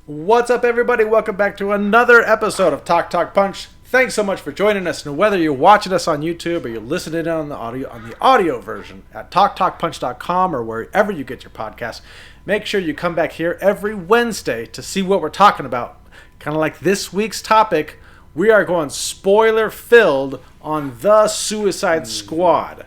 What's up, everybody? Welcome back to another episode of Talk Talk Punch. Thanks so much for joining us. And whether you're watching us on YouTube or you're listening on the audio version at talktalkpunch.com or wherever you get your podcasts, make sure you come back here every Wednesday to see what we're talking about. Kind of like this week's topic, we are going spoiler filled on the Suicide Squad.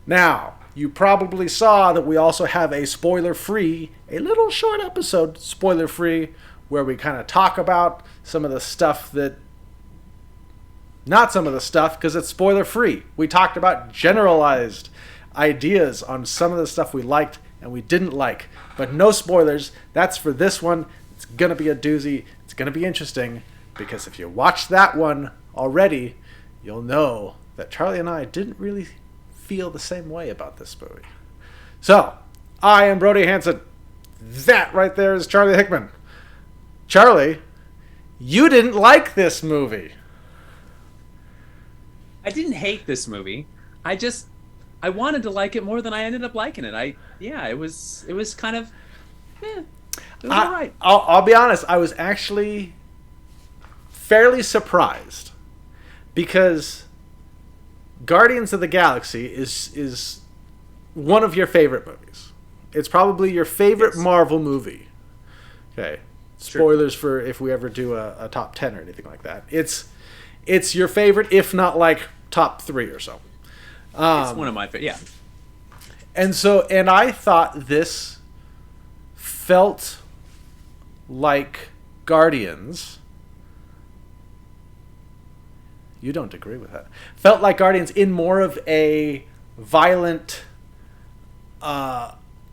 Now, you probably saw that we also have a spoiler-free, a little short episode, spoiler-free, where we kind of talk about some of the stuff that... Not some of the stuff, because it's spoiler-free. We talked about generalized ideas on some of the stuff we liked and we didn't like. But no spoilers. That's for this one. It's going to be a doozy. It's going to be interesting, because if you watched that one already, you'll know that Charlie and I didn't really feel the same way about this movie. So, I am Brody Hanson. That right there is Charlie Hickman. Charlie, you didn't like this movie. I didn't hate this movie. I wanted to like it more than I ended up liking it. It was kind of, it was all right. I'll be honest. I was actually fairly surprised, because Guardians of the Galaxy is one of your favorite movies. It's probably your favorite Marvel movie. Okay. Spoilers for if we ever do a top 10 or anything like that. It's your favorite, if not like top 3 or so. It's one of my favorite, yeah. And I thought this felt like Guardians. You don't agree with that. Felt like Guardians in more of a violent,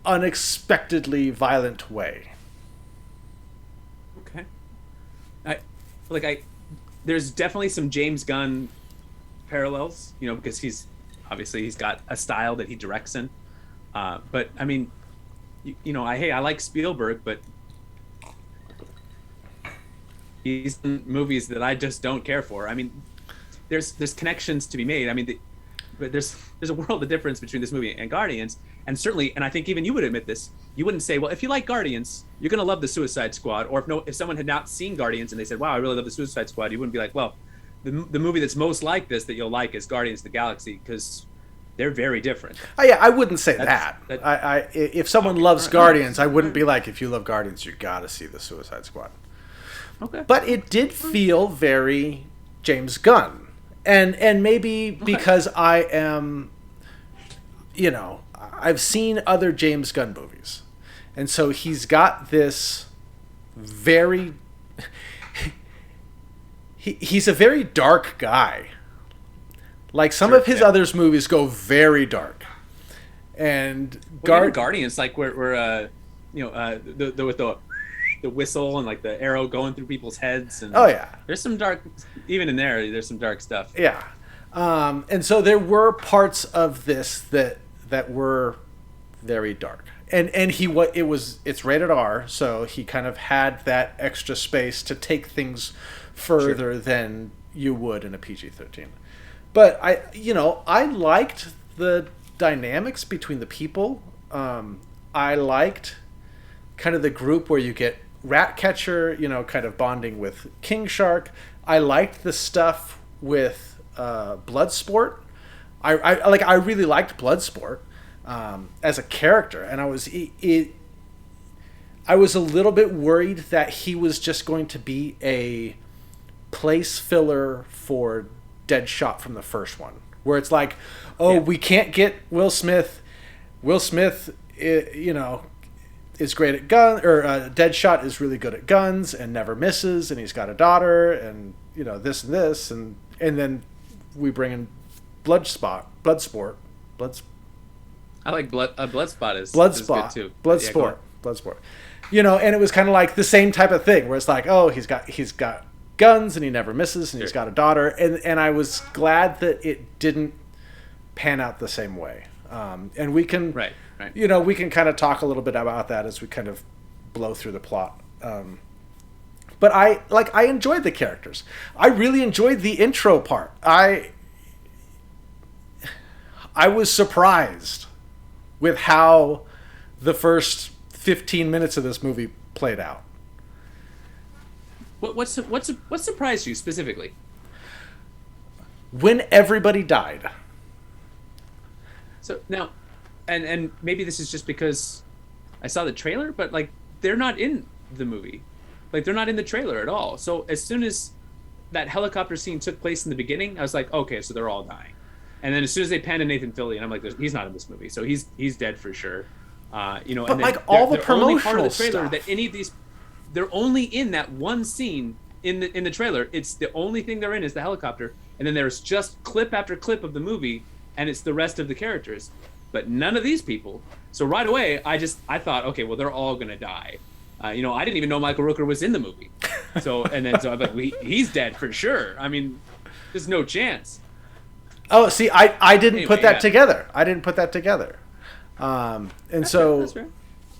unexpectedly violent way. Okay. There's definitely some James Gunn parallels, because he's got a style that he directs in. But I mean, I like Spielberg, but he's in movies that I just don't care for. I mean, there's connections to be made. I mean, but there's a world of difference between this movie and Guardians, and certainly, and I think even you would admit this. You wouldn't say, well, if you like Guardians, you're going to love the Suicide Squad. Or if someone had not seen Guardians and they said, wow, I really love the Suicide Squad, you wouldn't be like, well, the movie that's most like this that you'll like is Guardians of the Galaxy, because they're very different. Oh, yeah, I wouldn't say that. If someone loves Guardians, I wouldn't be like, if you love Guardians, you got to see the Suicide Squad. Okay. But it did feel very James Gunn. And maybe because I am, I've seen other James Gunn movies. And so he's got this very... He's a very dark guy. Like, some of his other movies go very dark. And Guardians, like where with the whistle and like the arrow going through people's heads, and there's some dark, even in there's some dark stuff. Yeah. And so there were parts of this that were very dark. And it's rated R, so he kind of had that extra space to take things further than you would in a PG-13. But I liked the dynamics between the people. I liked kind of the group where you get Ratcatcher, kind of bonding with King Shark. I liked the stuff with Bloodsport. I really liked Bloodsport as a character, and I was a little bit worried that he was just going to be a place filler for Deadshot from the first one, where it's like, we can't get Will Smith. Will Smith, is great at guns, or Deadshot is really good at guns and never misses, and he's got a daughter, and this and this, and then we bring in Bloodsport. I like Bloodsport is good too. Bloodsport. And it was kind of like the same type of thing, where it's like, he's got guns and he never misses, and he's got a daughter, and I was glad that it didn't pan out the same way. And we can, right. We can kind of talk a little bit about that as we kind of blow through the plot. But I enjoyed the characters. I really enjoyed the intro part. I was surprised with how the first 15 minutes of this movie played out. What surprised you specifically? When everybody died. So now, and maybe this is just because I saw the trailer, but like they're not in the movie, like they're not in the trailer at all. So as soon as that helicopter scene took place in the beginning, I was like, okay, so they're all dying. And then as soon as they panned to Nathan Fillion, I'm like, he's not in this movie, so he's dead for sure. You know, but and like all the promotional only part of the trailer stuff. that any of these, they're only in that one scene in the trailer. It's the only thing they're in is the helicopter, and then there's just clip after clip of the movie, and it's the rest of the characters, but none of these people. So right away, I thought, okay, well, they're all gonna die. You know, I didn't even know Michael Rooker was in the movie. So I'm like, he's dead for sure. I mean, there's no chance. Oh, see, I didn't put that yeah. together. I didn't put that together. And That's so, fair, that's fair.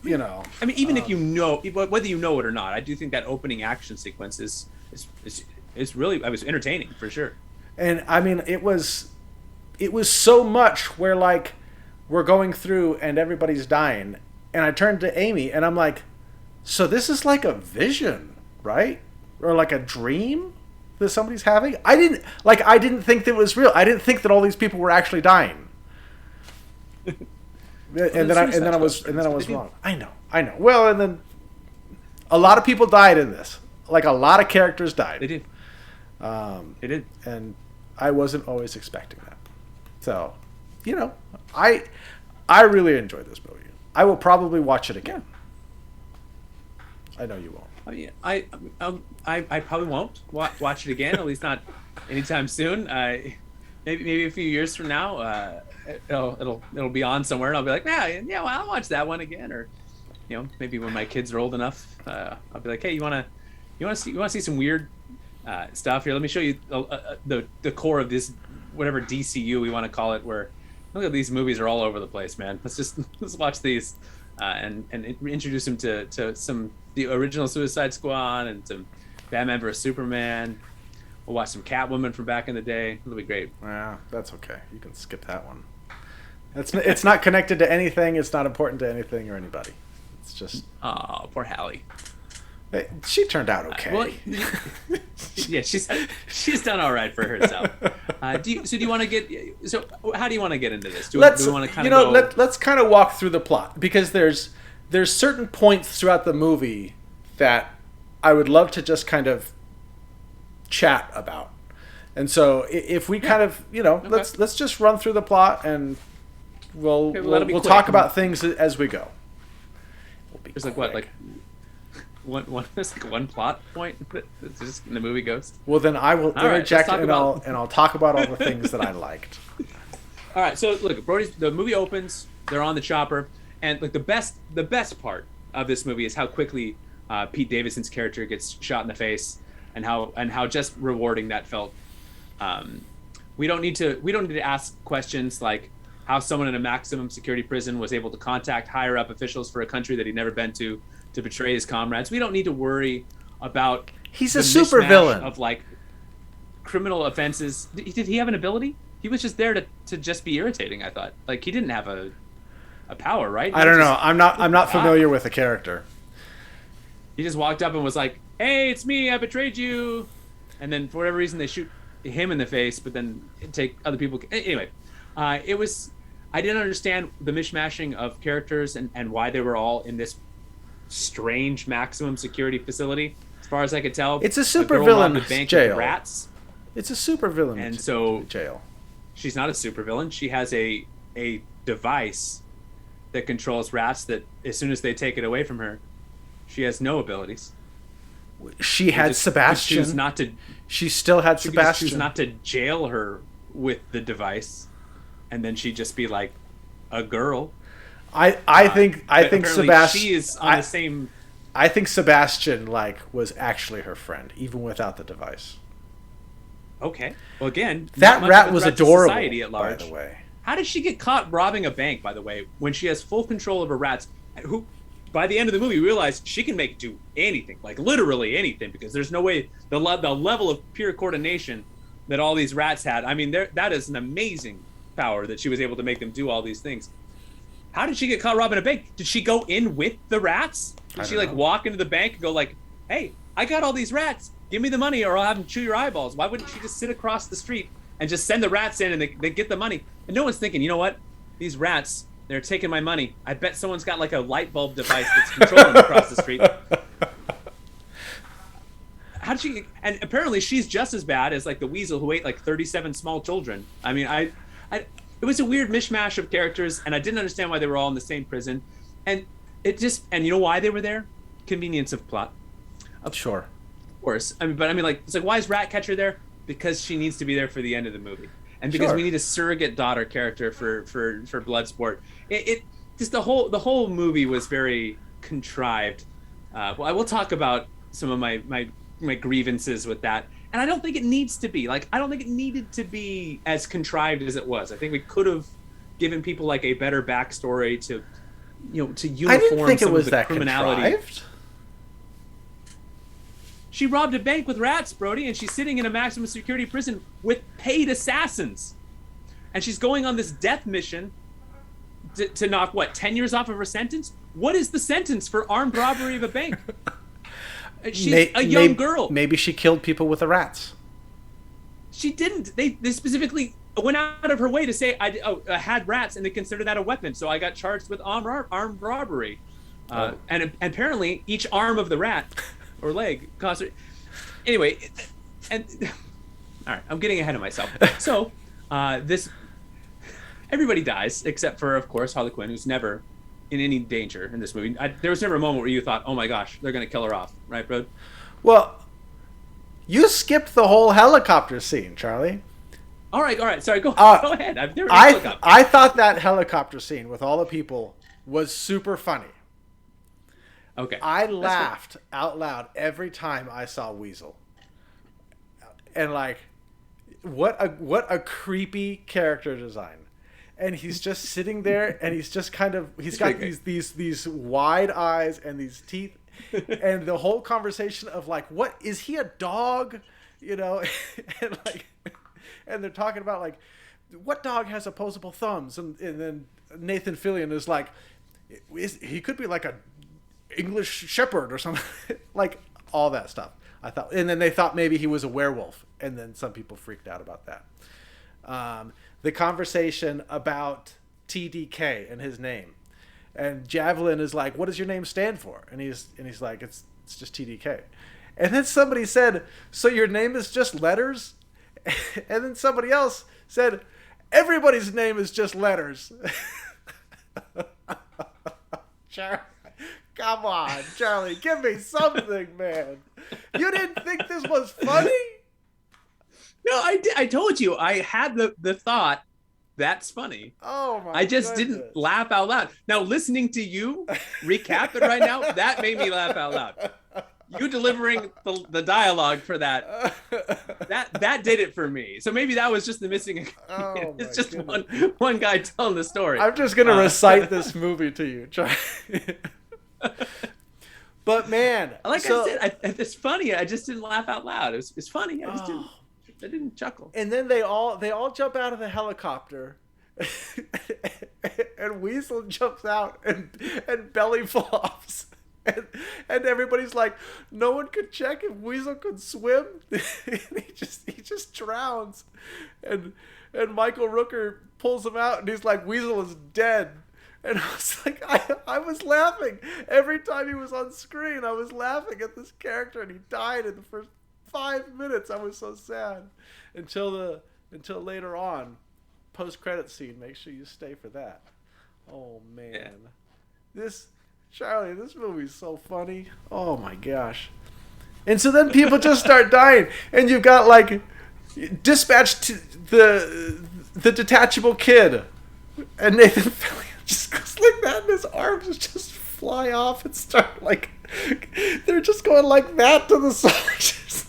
you know. I mean, even if you know, whether you know it or not, I do think that opening action sequence is really, I was entertaining for sure. And I mean, it was so much where like we're going through and everybody's dying, and I turned to Amy and I'm like, so this is like a vision, right? Or like a dream that somebody's having? I didn't think that it was real. I didn't think that all these people were actually dying. and then I was wrong. I know. Well, and then a lot of people died in this. Like a lot of characters died. They did. They did. And I wasn't always expecting that. So, you know, I really enjoyed this movie. I will probably watch it again. I know you won't. I probably won't watch it again. At least not anytime soon. Maybe a few years from now, it'll be on somewhere, and I'll be like, yeah, well, I'll watch that one again. Or, you know, maybe when my kids are old enough, I'll be like, hey, you want to see some weird stuff here? Let me show you the core of this, whatever DCU we want to call it. Where look at these movies are all over the place, man. Let's watch these. And introduce him to the original Suicide Squad and some Batman vs Superman. We'll watch some Catwoman from back in the day. It'll be great. Yeah, that's okay. You can skip that one. It's not connected to anything. It's not important to anything or anybody. It's just poor Hallie. She turned out okay. Well, yeah, she's done all right for herself. Do you want to get? So how do you want to get into this? Do we want to kind of let's kind of walk through the plot, because there's certain points throughout the movie that I would love to just kind of chat about. And so if we kind of, okay. let's just run through the plot, and we'll talk about things as we go. There's like what, like one plot point that's just in the movie goes. Well, then I will interject, right, I'll talk about all the things that I liked. All right, so look, the movie opens. They're on the chopper, and like the best part of this movie is how quickly Pete Davidson's character gets shot in the face, and how just rewarding that felt. We don't need to ask questions like how someone in a maximum security prison was able to contact higher up officials for a country that he'd never been to betray his comrades. We don't need to worry about he's a supervillain of like criminal offenses. Did he have an ability? He was just there to just be irritating, I thought. Like he didn't have a power, right? I don't know. I'm not familiar with the character. He just walked up and was like, "Hey, it's me. I betrayed you." And then for whatever reason they shoot him in the face, but then take other people. Anyway, I didn't understand the mishmashing of characters and why they were all in this strange maximum security facility. As far as I could tell, it's a supervillain jail. Rats. It's a supervillain and so jail. She's not a supervillain. She has a device that controls rats that as soon as they take it away from her, she has no abilities. She had Sebastian. She still had Sebastian. Choose not to jail her with the device, and then she'd just be like a girl. I think Sebastian. She is on the same. I think Sebastian was actually her friend, even without the device. Okay. Well, again, that rat was adorable. Society at large. By the way, how did she get caught robbing a bank? By the way, when she has full control of her rats, who, by the end of the movie, realized she can do anything, like literally anything, because there's no way the level of pure coordination that all these rats had. I mean, that is an amazing power that she was able to make them do all these things. How did she get caught robbing a bank? Did she go in with the rats? Did she walk into the bank and go like, "Hey, I got all these rats. give me the money or I'll have them chew your eyeballs. Why wouldn't she just sit across the street and just send the rats in and they get the money? And no one's thinking, you know what? These rats, they're taking my money. I bet someone's got like a light bulb device that's controlling them across the street. How'd she? And apparently she's just as bad as like the weasel who ate like 37 small children. I mean, it was a weird mishmash of characters, and I didn't understand why they were all in the same prison. And and you know why they were there? Convenience of plot. Sure. Of course. I mean, like, it's like, why is Ratcatcher there? Because she needs to be there for the end of the movie, and because we need a surrogate daughter character for Bloodsport. It just the whole movie was very contrived. Well, I will talk about some of my grievances with that, and I don't think it needs to be. Like, I don't think it needed to be as contrived as it was. I think we could have given people like a better backstory to uniform I didn't think some it was of the that criminality. Contrived. She robbed a bank with rats, Brody, and she's sitting in a maximum security prison with paid assassins, and she's going on this death mission to knock 10 years off of her sentence. What is the sentence for armed robbery of a bank? She's a young girl. Maybe she killed people with the rats. She didn't. They specifically went out of her way to say I had rats, and they considered that a weapon. So I got charged with armed robbery. And apparently, each arm of the rat or leg cost her. Anyway, and all right, I'm getting ahead of myself. So everybody dies except for, of course, Harley Quinn, who's never in any danger in this movie. There was never a moment where you thought, oh my gosh, they're going to kill her off. Right, bro? Well, you skipped the whole helicopter scene, Charlie. All right. Sorry, go ahead. I've never I thought that helicopter scene with all the people was super funny. Okay. I laughed out loud every time I saw Weasel. And like, what a creepy character design. And he's just sitting there, and he's just he's got these wide eyes and these teeth, and the whole conversation of like, what is he, a dog? And like, and they're talking about like, what dog has opposable thumbs? And then Nathan Fillion is like, he could be like a English shepherd or something, like all that stuff. I thought, and then they thought maybe he was a werewolf, and then some people freaked out about that. The conversation about TDK and his name, and Javelin is like, "What does your name stand for?" And he's like, "It's just TDK." And then somebody said, "So your name is just letters?" And then somebody else said, "Everybody's name is just letters." Come on, Charlie, give me something, man. You didn't think this was funny? No, I told you. I had the thought, that's funny. Oh my! I just didn't laugh out loud. Now, listening to you recap it right now, that made me laugh out loud. You delivering the dialogue for that did it for me. So maybe that was just the missing. Oh, it's just one guy telling the story. I'm just gonna recite this movie to you. But man, I said, it's funny. I just didn't laugh out loud. It's funny. I didn't chuckle. And then they all jump out of the helicopter, and Weasel jumps out and belly flops, and everybody's like, no one could check if Weasel could swim. he just drowns, and Michael Rooker pulls him out, and he's like, Weasel is dead. And I was like, I was laughing every time he was on screen. I was laughing at this character, and he died in the first 5 minutes. I was so sad until later on, post-credit scene. Make sure you stay for that. Oh man, this movie's so funny. Oh my gosh. And so then people just start dying, and you've got like dispatched the detachable kid, and Nathan Fillion just goes like that, and his arms just fly off and start like, they're just going like that to the soldiers.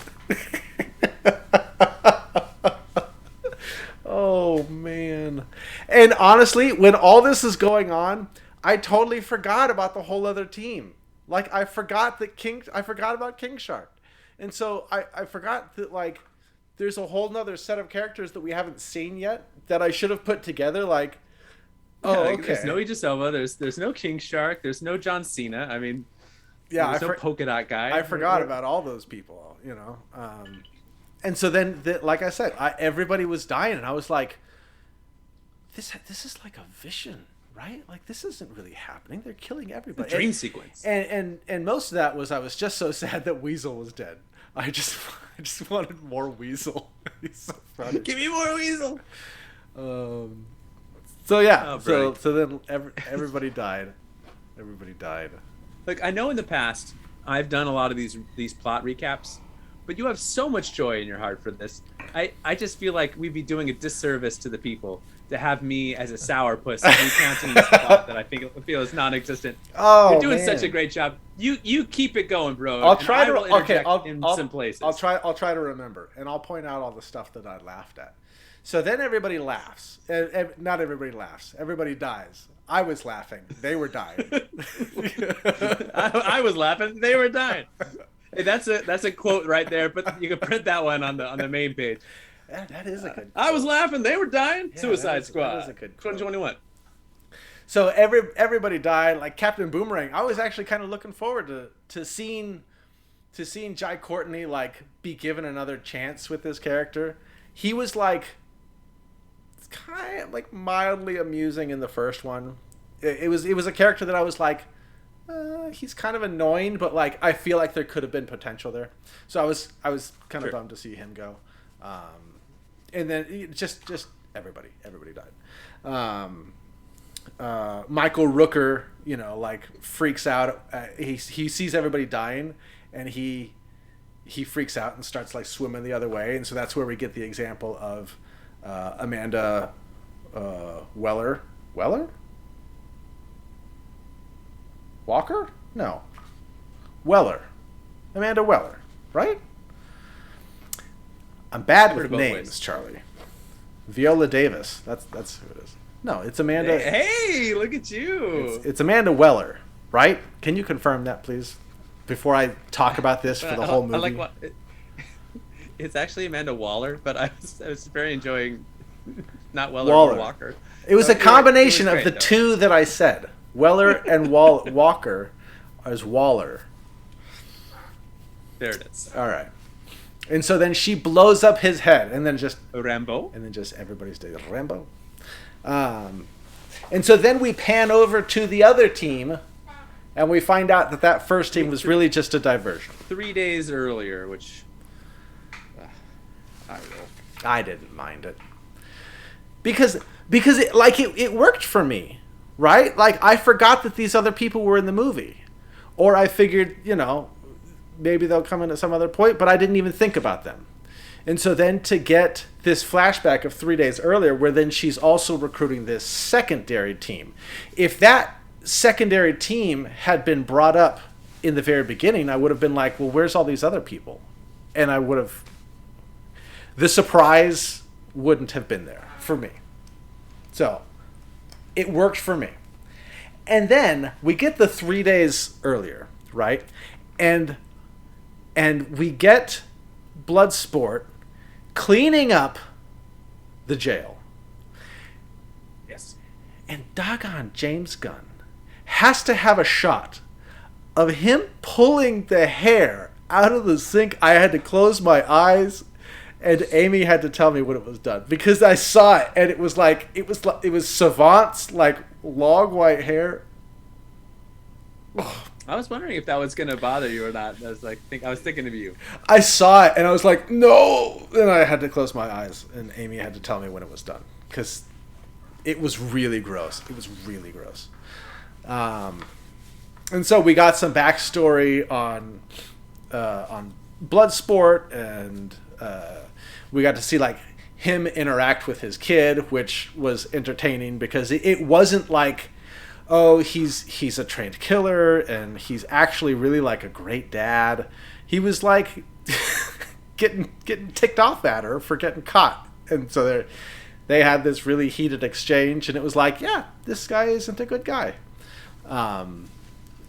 Oh man. And honestly, when all this is going on, I totally forgot about the whole other team. Like, I forgot about King Shark. And so I forgot that like there's a whole nother set of characters that we haven't seen yet that I should have put together. Like, okay. There's no Idris Elba. There's no King Shark. There's no John Cena. I mean, Yeah, There's no polka dot guy. I forgot about all those people, and so then, like I said, everybody was dying, and I was like, this is like a vision, right? Like, this isn't really happening. They're killing everybody. Dream sequence. And most of that was I was just so sad that Weasel was dead. I just wanted more Weasel. He's so funny. Give me more Weasel. So yeah, so then everybody died. Everybody died. Look, I know in the past I've done a lot of these plot recaps, but you have so much joy in your heart for this. I just feel like we'd be doing a disservice to the people to have me as a sourpuss recounting this plot that I feel is non-existent. Oh, you're doing man. such a great job. You keep it going, bro. I'll try to interject in some places. I'll try to remember, and I'll point out all the stuff that I laughed at. So then everybody laughs. Not everybody laughs. Everybody dies. I was laughing. They were dying. I was laughing. They were dying. Hey, that's a quote right there. But you can print that one on the main page. That is a good quote. I was laughing. They were dying. Yeah, Suicide Squad. That is a good quote. 2021. So everybody died. Like Captain Boomerang, I was actually kind of looking forward to seeing Jai Courtney like be given another chance with this character. He was like kind of like mildly amusing in the first one. It was a character that I was like, he's kind of annoying, but like I feel like there could have been potential there. So I was kind of bummed to see him go. And then just everybody died. Michael Rooker, like freaks out. He sees everybody dying, and he freaks out and starts like swimming the other way. And so that's where we get the example of Amanda Weller? Walker? No. Weller. Amanda Weller, right? I'm bad with names, Charlie. Viola Davis. That's who it is. No, it's Amanda. Hey, look at you. It's Amanda Weller, right? Can you confirm that, please? Before I talk about this for the whole movie. It's actually Amanda Waller, but I was very enjoying not Weller or Walker. It was a combination of the two that I said. Weller and Walker as Waller. There it is. All right. And so then she blows up his head, and then just Rambo, and then just everybody's dead. Rambo. And so then we pan over to the other team, and we find out that first team was really just a diversion. 3 days earlier, which I didn't mind it because it worked for me, right? Like I forgot that these other people were in the movie, or I figured maybe they'll come in at some other point, but I didn't even think about them. And so then to get this flashback of 3 days earlier, where then she's also recruiting this secondary team. If that secondary team had been brought up in the very beginning, I would have been like, well, where's all these other people? And I would have... The surprise wouldn't have been there for me. So it worked for me. And then we get the 3 days earlier, right? And we get Bloodsport cleaning up the jail. Yes. And doggone James Gunn has to have a shot of him pulling the hair out of the sink. I had to close my eyes, and Amy had to tell me when it was done because I saw it, and it was Savant's like long white hair. Oh. I was wondering if that was gonna bother you or not. I was thinking of you. I saw it and I was like, no. Then I had to close my eyes, and Amy had to tell me when it was done because it was really gross. It was really gross. And so we got some backstory on Bloodsport, and we got to see like him interact with his kid, which was entertaining because it wasn't like, oh, he's a trained killer and he's actually really like a great dad. He was like getting ticked off at her for getting caught, and so they had this really heated exchange, and it was like, yeah, this guy isn't a good guy. And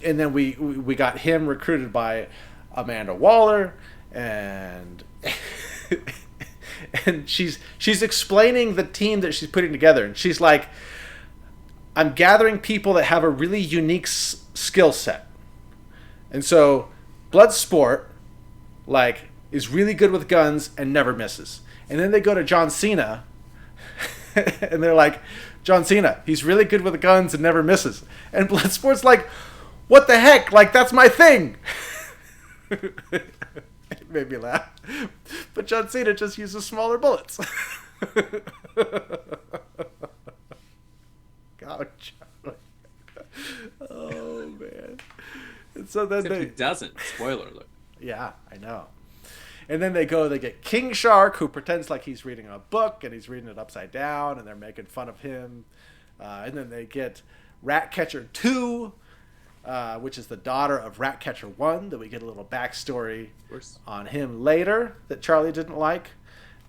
then we got him recruited by Amanda Waller, and and she's explaining the team that she's putting together, and she's like, I'm gathering people that have a really unique skill set. And so Bloodsport, like, is really good with guns and never misses. And then they go to John Cena, and they're like, John Cena, he's really good with guns and never misses. And Bloodsport's like, what the heck? Like, that's my thing. It made me laugh. But John Cena just uses smaller bullets. God, Charlie. Oh, man. And so then Except he doesn't. Spoiler alert. Yeah, I know. And then they get King Shark, who pretends like he's reading a book, and he's reading it upside down, and they're making fun of him. And then they get Ratcatcher 2, which is the daughter of Ratcatcher 1, that we get a little backstory on him later that Charlie didn't like.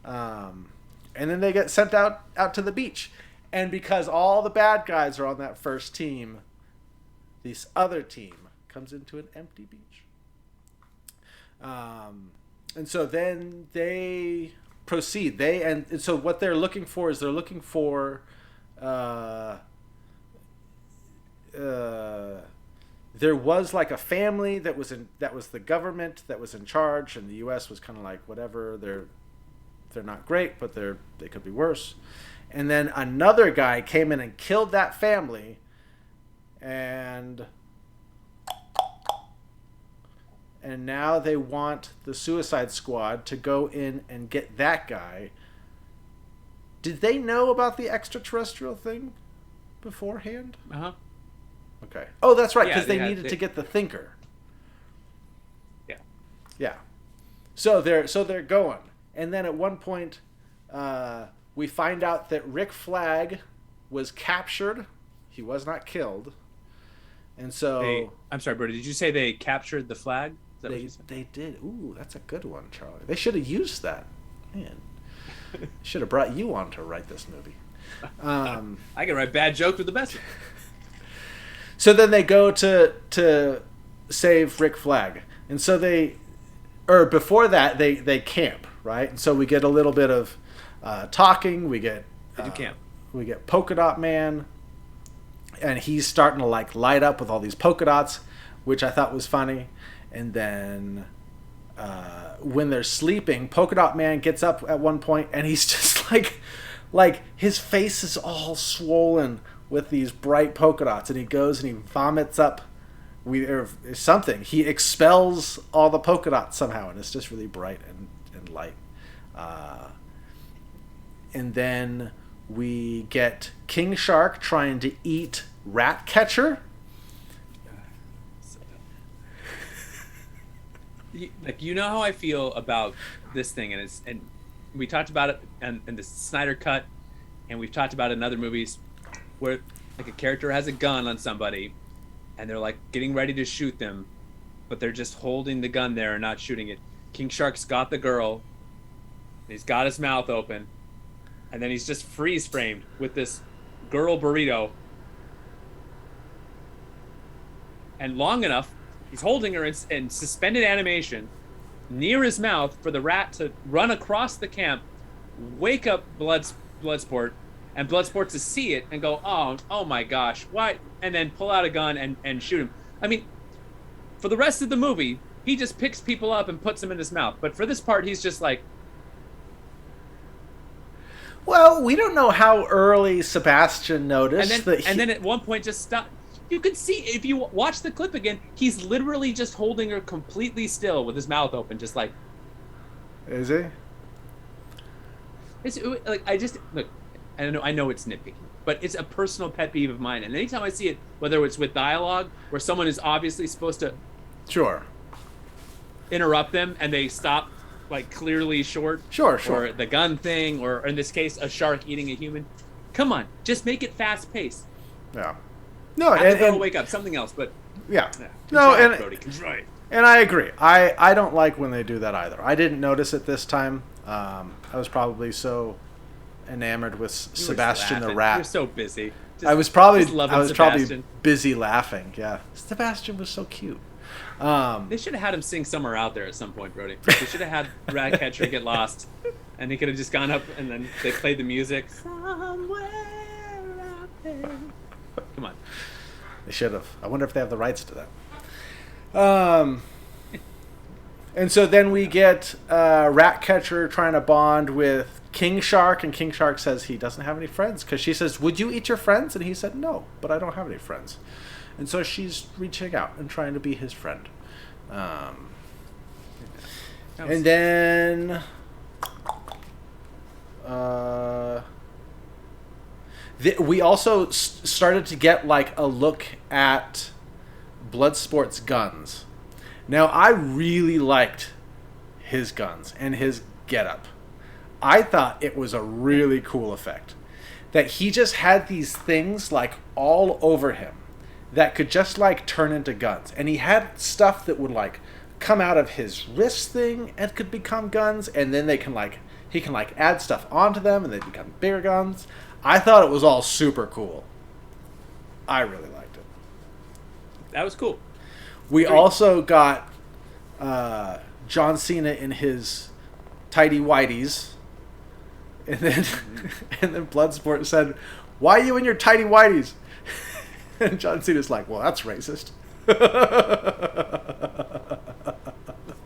And then they get sent out to the beach. And because all the bad guys are on that first team, this other team comes into an empty beach. And so then they proceed. And so what they're looking for is there was like a family that was the government that was in charge, and the U.S. was kind of like, whatever, they're not great, but they could be worse. And then another guy came in and killed that family, and now they want the Suicide Squad to go in and get that guy. Did they know about the extraterrestrial thing beforehand? Uh-huh. Okay. Oh, that's right, because Yeah, they needed to get the Thinker. Yeah. Yeah. So they're going. And then at one point, we find out that Rick Flag was captured. He was not killed. And so... I'm sorry, Brody, did you say they captured the flag? They did. Ooh, that's a good one, Charlie. They should have used that. Man, should have brought you on to write this movie. I can write bad jokes with the best. So then they go to save Rick Flag, and so before that they camp, right? And so we get a little bit of talking. We get camp. We get Polka Dot Man, and he's starting to like light up with all these polka dots, which I thought was funny. And then when they're sleeping, Polka Dot Man gets up at one point, and he's just like his face is all swollen with these bright polka dots, and he goes and he vomits up or something. He expels all the polka dots somehow, and it's just really bright and light. And then we get King Shark trying to eat Ratcatcher. You know how I feel about this thing, and we talked about it in the Snyder Cut, and we've talked about it in other movies, where like a character has a gun on somebody, and they're like getting ready to shoot them, but they're just holding the gun there and not shooting it. King Shark's got the girl, he's got his mouth open, and then he's just freeze framed with this girl burrito, and long enough. He's holding her in suspended animation near his mouth for the rat to run across the camp, wake up Bloodsport, and Bloodsport to see it and go, oh my gosh, why? And then pull out a gun and shoot him. I mean, for the rest of the movie, he just picks people up and puts them in his mouth. But for this part, he's just like... Well, we don't know how early Sebastian noticed and then at one point just stop. You can see, if you watch the clip again, he's literally just holding her completely still with his mouth open, just like... Is he? It's like, I know it's nitpicky, but it's a personal pet peeve of mine. And anytime I see it, whether it's with dialogue, where someone is obviously supposed to... Sure. Interrupt them, and they stop, like, clearly short. Sure. Or the gun thing, or in this case, a shark eating a human. Come on, just make it fast-paced. Yeah. No, and wake up, something else, but yeah. Brody. And I agree. I don't like when they do that either. I didn't notice it this time. I was probably so enamored with Sebastian the rat. You're so busy. I was probably Sebastian. Busy laughing. Yeah, Sebastian was so cute. They should have had him sing "Somewhere Out There" at some point, Brody. They should have had Ratcatcher get lost, and he could have just gone up, and then they played the music. Somewhere out there. Come on. They should have. I wonder if they have the rights to that. Um, and so then we get Ratcatcher trying to bond with King Shark, and King Shark says he doesn't have any friends because she says, "Would you eat your friends?" And he said, "No, but I don't have any friends." And so she's reaching out and trying to be his friend. And then we also started to get like a look at Bloodsport's guns. Now, I really liked his guns and his getup. I thought it was a really cool effect. That he just had these things like all over him that could just like turn into guns. And he had stuff that would like come out of his wrist thing and could become guns, and then they can like he can like add stuff onto them and they become bigger guns. I thought it was all super cool. I really liked it. That was cool. We also got John Cena in his tidy whities, and then and then Bloodsport said, "Why are you in your tidy whities?" And John Cena's like, "Well, that's racist."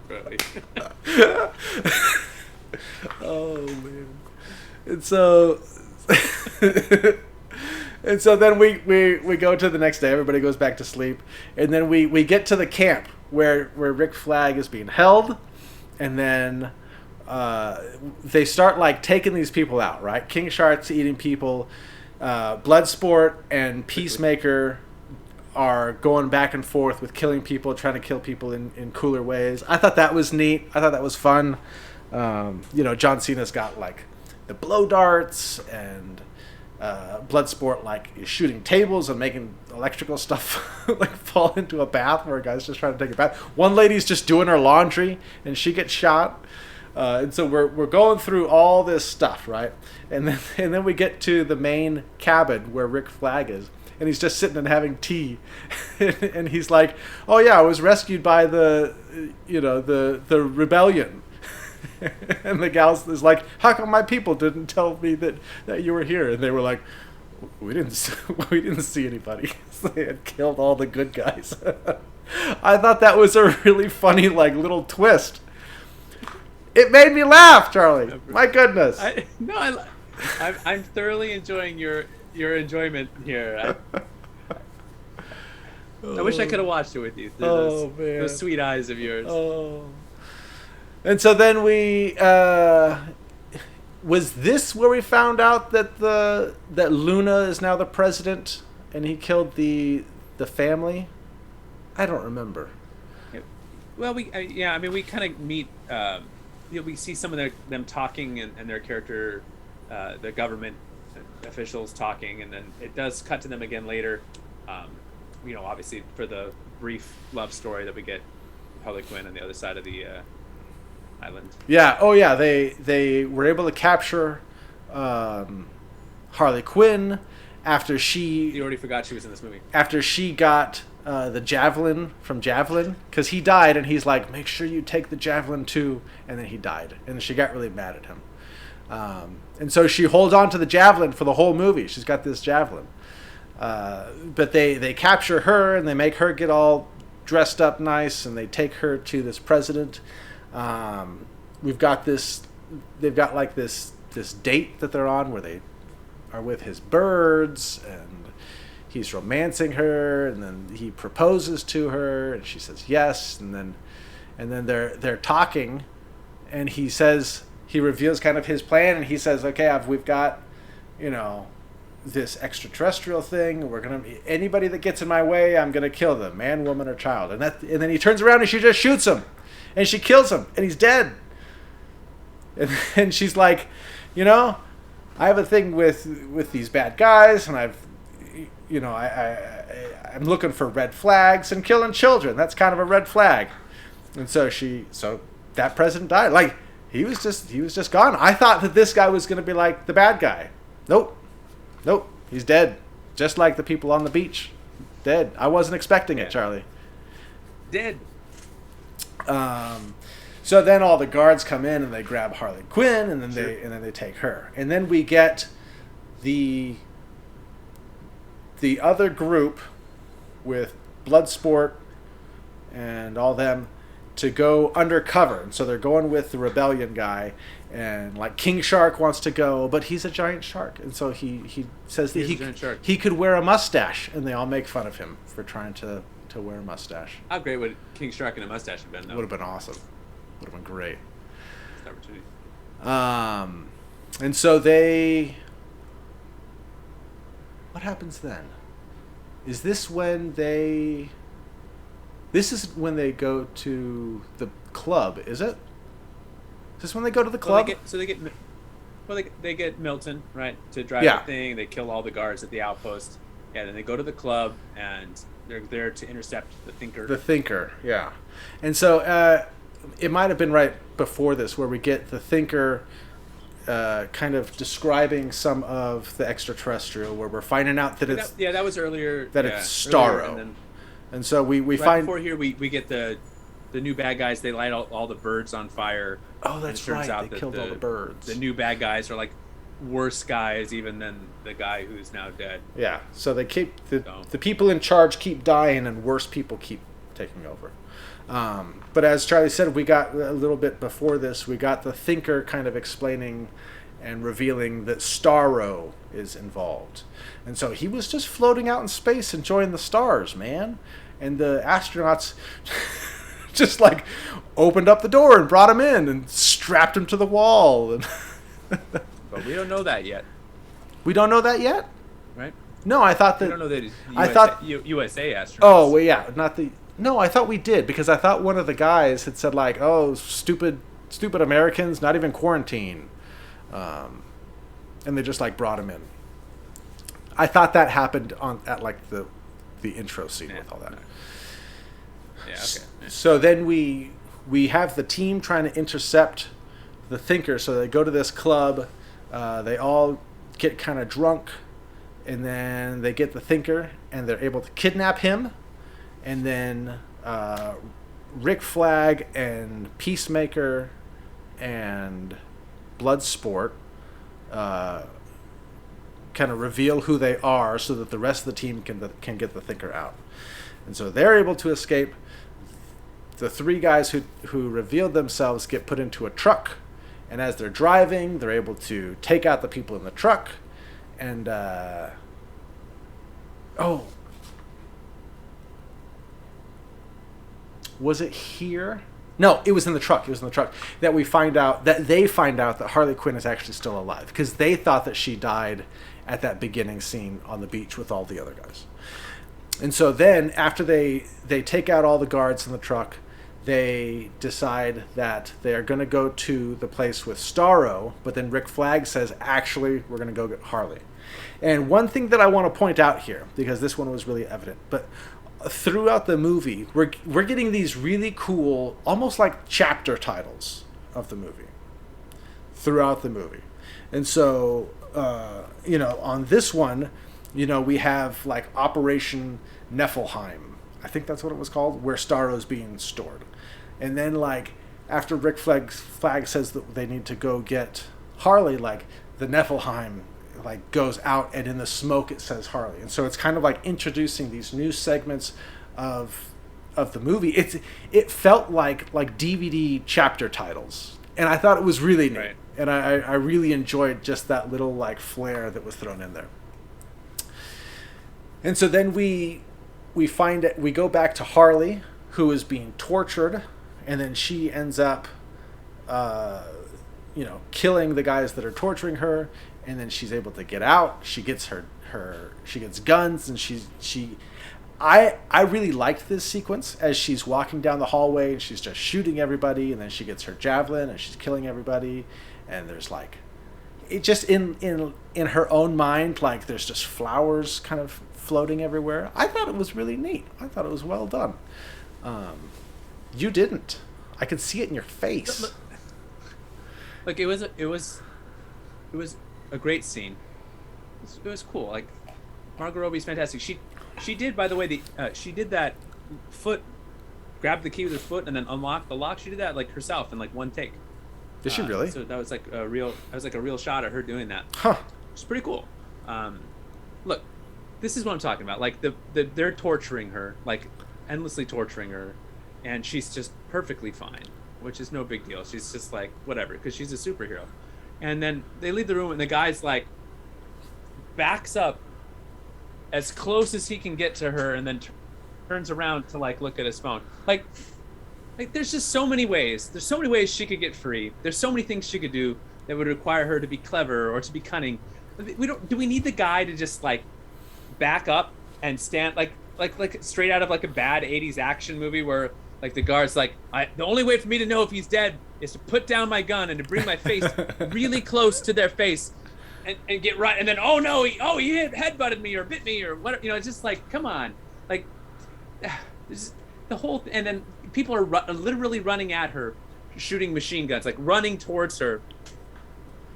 Really? Oh man! And so, and so then we go to the next day. Everybody goes back to sleep, and then we get to the camp where Rick Flag is being held, and then they start like taking these people out. Right, King Shark's eating people. Bloodsport and Peacemaker are going back and forth with killing people, trying to kill people in cooler ways. I thought that was neat. I thought that was fun. John Cena's got like the blow darts, and Bloodsport like is shooting tables and making electrical stuff like fall into a bath where a guy's just trying to take a bath. One lady's just doing her laundry and she gets shot. And so we're going through all this stuff, right? And then we get to the main cabin where Rick Flag is, and he's just sitting and having tea, and he's like, "Oh yeah, I was rescued by the rebellion." And the gal is like, "How come my people didn't tell me that you were here?" And they were like, "We didn't see anybody." So they had killed all the good guys. I thought that was a really funny like little twist. It made me laugh, Charlie. My goodness. I'm thoroughly enjoying your enjoyment here. I wish I could have watched it with you. Those sweet eyes of yours. Oh. And so then we was this where we found out that Luna is now the president and he killed the family? I don't remember. Well, we kind of meet. We see some of them talking and their character, the government officials talking, and then it does cut to them again later. Obviously for the brief love story that we get, Harley Quinn on the other side of the island. Yeah. Oh yeah. They were able to capture Harley Quinn after she. You already forgot she was in this movie. After she got the javelin from Javelin, because he died, and he's like, "Make sure you take the javelin too," and then he died, and she got really mad at him. And so she holds on to the javelin for the whole movie. She's got this javelin. But they capture her, and they make her get all dressed up nice, and they take her to this president. We've got this. They've got like this date that they're on where they are with his birds, and he's romancing her, and then he proposes to her, and she says yes, and then they're talking, and he reveals kind of his plan, and he says, "Okay, we've got, this extraterrestrial thing. Anybody that gets in my way, I'm gonna kill them, man, woman, or child." And then he turns around and she just shoots him, and she kills him, and he's dead. And she's like, I have a thing with these bad guys, and I'm looking for red flags, and killing children, that's kind of a red flag. And so that president died. Like he was just gone. I thought that this guy was going to be like the bad guy. Nope, he's dead, just like the people on the beach. Dead. I wasn't expecting it, Charlie. Dead. So then all the guards come in and they grab Harley Quinn, and then they take her, and then we get the other group with Bloodsport, and all them to go undercover. And so they're going with the rebellion guy, and like King Shark wants to go, but he's a giant shark, and so he says that he could wear a mustache, and they all make fun of him for trying to wear a mustache. How great would King Shark and a mustache have been, though? Would have been awesome. Would have been great. Opportunity. And so they... What happens then? Is this when they... This is when they go to the club, is it? Is this when they go to the club? They get Milton, right, to drive the thing. They kill all the guards at the outpost. Yeah, then they go to the club, and they're there to intercept the Thinker. The Thinker, yeah. And so it might have been right before this where we get the Thinker kind of describing some of the extraterrestrial, where we're finding out that it's... that was earlier. That it's Starro. And so we right find... Before here, we get the new bad guys. They light all the birds on fire. Oh, that's right. They killed all the birds. The new bad guys are like worse guys even than the guy who's now dead. Yeah, so they keep... The people in charge keep dying, and worse people keep taking over. But as Charlie said, we got a little bit before this, we got the Thinker kind of explaining and revealing that Starro is involved. And so he was just floating out in space enjoying the stars, man. And the astronauts just like opened up the door and brought him in and strapped him to the wall. And but we don't know that yet. We don't know that yet? Right? No, I thought that... We don't know that USA astronauts. Oh, well, yeah, not the... No, I thought we did, because I thought one of the guys had said, like, oh, stupid Americans, not even quarantine. And they just, like, brought him in. I thought that happened at like, the intro scene with all that. Yeah, okay. Yeah. So then we have the team trying to intercept the Thinker, so they go to this club. They all get kind of drunk, and then they get the Thinker, and they're able to kidnap him. And then Rick Flag and Peacemaker and Bloodsport kind of reveal who they are, so that the rest of the team can get the Thinker out. And so they're able to escape. The three guys who revealed themselves get put into a truck, and as they're driving, they're able to take out the people in the truck. And was it here? No, it was in the truck. It was in the truck that they find out that Harley Quinn is actually still alive, because they thought that she died at that beginning scene on the beach with all the other guys. And so then, after they take out all the guards in the truck, they decide that they're going to go to the place with Starro, but then Rick Flag says, actually, we're going to go get Harley. And one thing that I want to point out here, because this one was really evident, but throughout the movie, we're getting these really cool, almost like chapter titles of the movie throughout the movie. And so, on this one, we have like Operation Niflheim. I think that's what it was called, where Starro's being stored. And then, like, after Rick Flag says that they need to go get Harley, like, the Niflheim like goes out, and in the smoke it says Harley. And so it's kind of like introducing these new segments of the movie. It felt like DVD chapter titles, and I thought it was really neat. Right. And I really enjoyed just that little like flair that was thrown in there. And so then we go back to Harley, who is being tortured, and then she ends up killing the guys that are torturing her. And then she's able to get out. She gets she gets guns, and I really liked this sequence as she's walking down the hallway and she's just shooting everybody, and then she gets her javelin and she's killing everybody, and there's like, it just in her own mind, like there's just flowers kind of floating everywhere. I thought it was really neat. I thought it was well done. You didn't. I could see it in your face. Look, it was a great scene. It was cool. Like, Margot Robbie's fantastic. She did, by the way, she did that foot, grabbed the key with her foot and then unlocked the lock. She did that like herself in like one take. Did she really? So that was like a real shot of her doing that. Huh. It's pretty cool. Look, this is what I'm talking about. Like they're torturing her, like endlessly torturing her, and she's just perfectly fine, which is no big deal. She's just like whatever because she's a superhero. And then they leave the room, and the guy's like backs up as close as he can get to her, and then turns around to like look at his phone. Like there's just so many ways. There's so many ways she could get free. There's so many things she could do that would require her to be clever or to be cunning. Do we need the guy to just like back up and stand like straight out of like a bad 80s action movie where like the guard's like, the only way for me to know if he's dead is to put down my gun and to bring my face really close to their face and get right, and then oh no, he headbutted me or bit me or whatever. It's just like, come on, like the whole and then people are literally running at her, shooting machine guns, like running towards her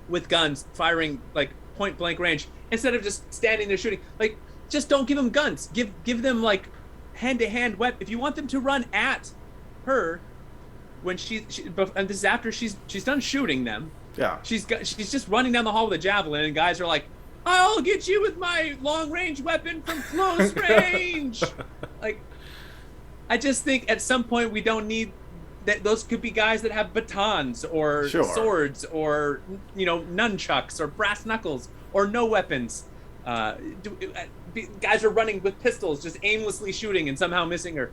with guns, firing like point blank range instead of just standing there shooting. Like, just don't give them guns. Give them like hand-to-hand weapon. If you want them to run at her when and this is after she's done shooting them. Yeah. She's just running down the hall with a javelin, and guys are like, "I'll get you with my long-range weapon from close range." Like, I just think at some point we don't need that. Those could be guys that have batons or swords or nunchucks or brass knuckles or no weapons. Guys are running with pistols, just aimlessly shooting and somehow missing her.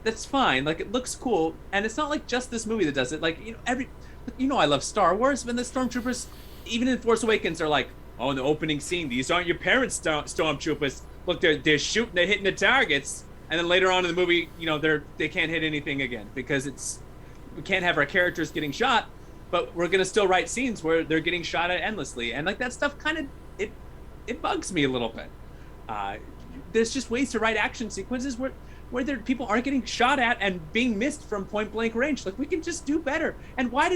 That's fine. Like, it looks cool, and it's not like just this movie that does it. Like, I love Star Wars, but the stormtroopers, even in Force Awakens, are like, oh, in the opening scene, these aren't your parents' stormtroopers. Look, they're shooting, they're hitting the targets, and then later on in the movie, they can't hit anything again because we can't have our characters getting shot, but we're gonna still write scenes where they're getting shot at endlessly, and like that stuff kind of it bugs me a little bit. There's just ways to write action sequences where people aren't getting shot at and being missed from point blank range. Like, we can just do better. And why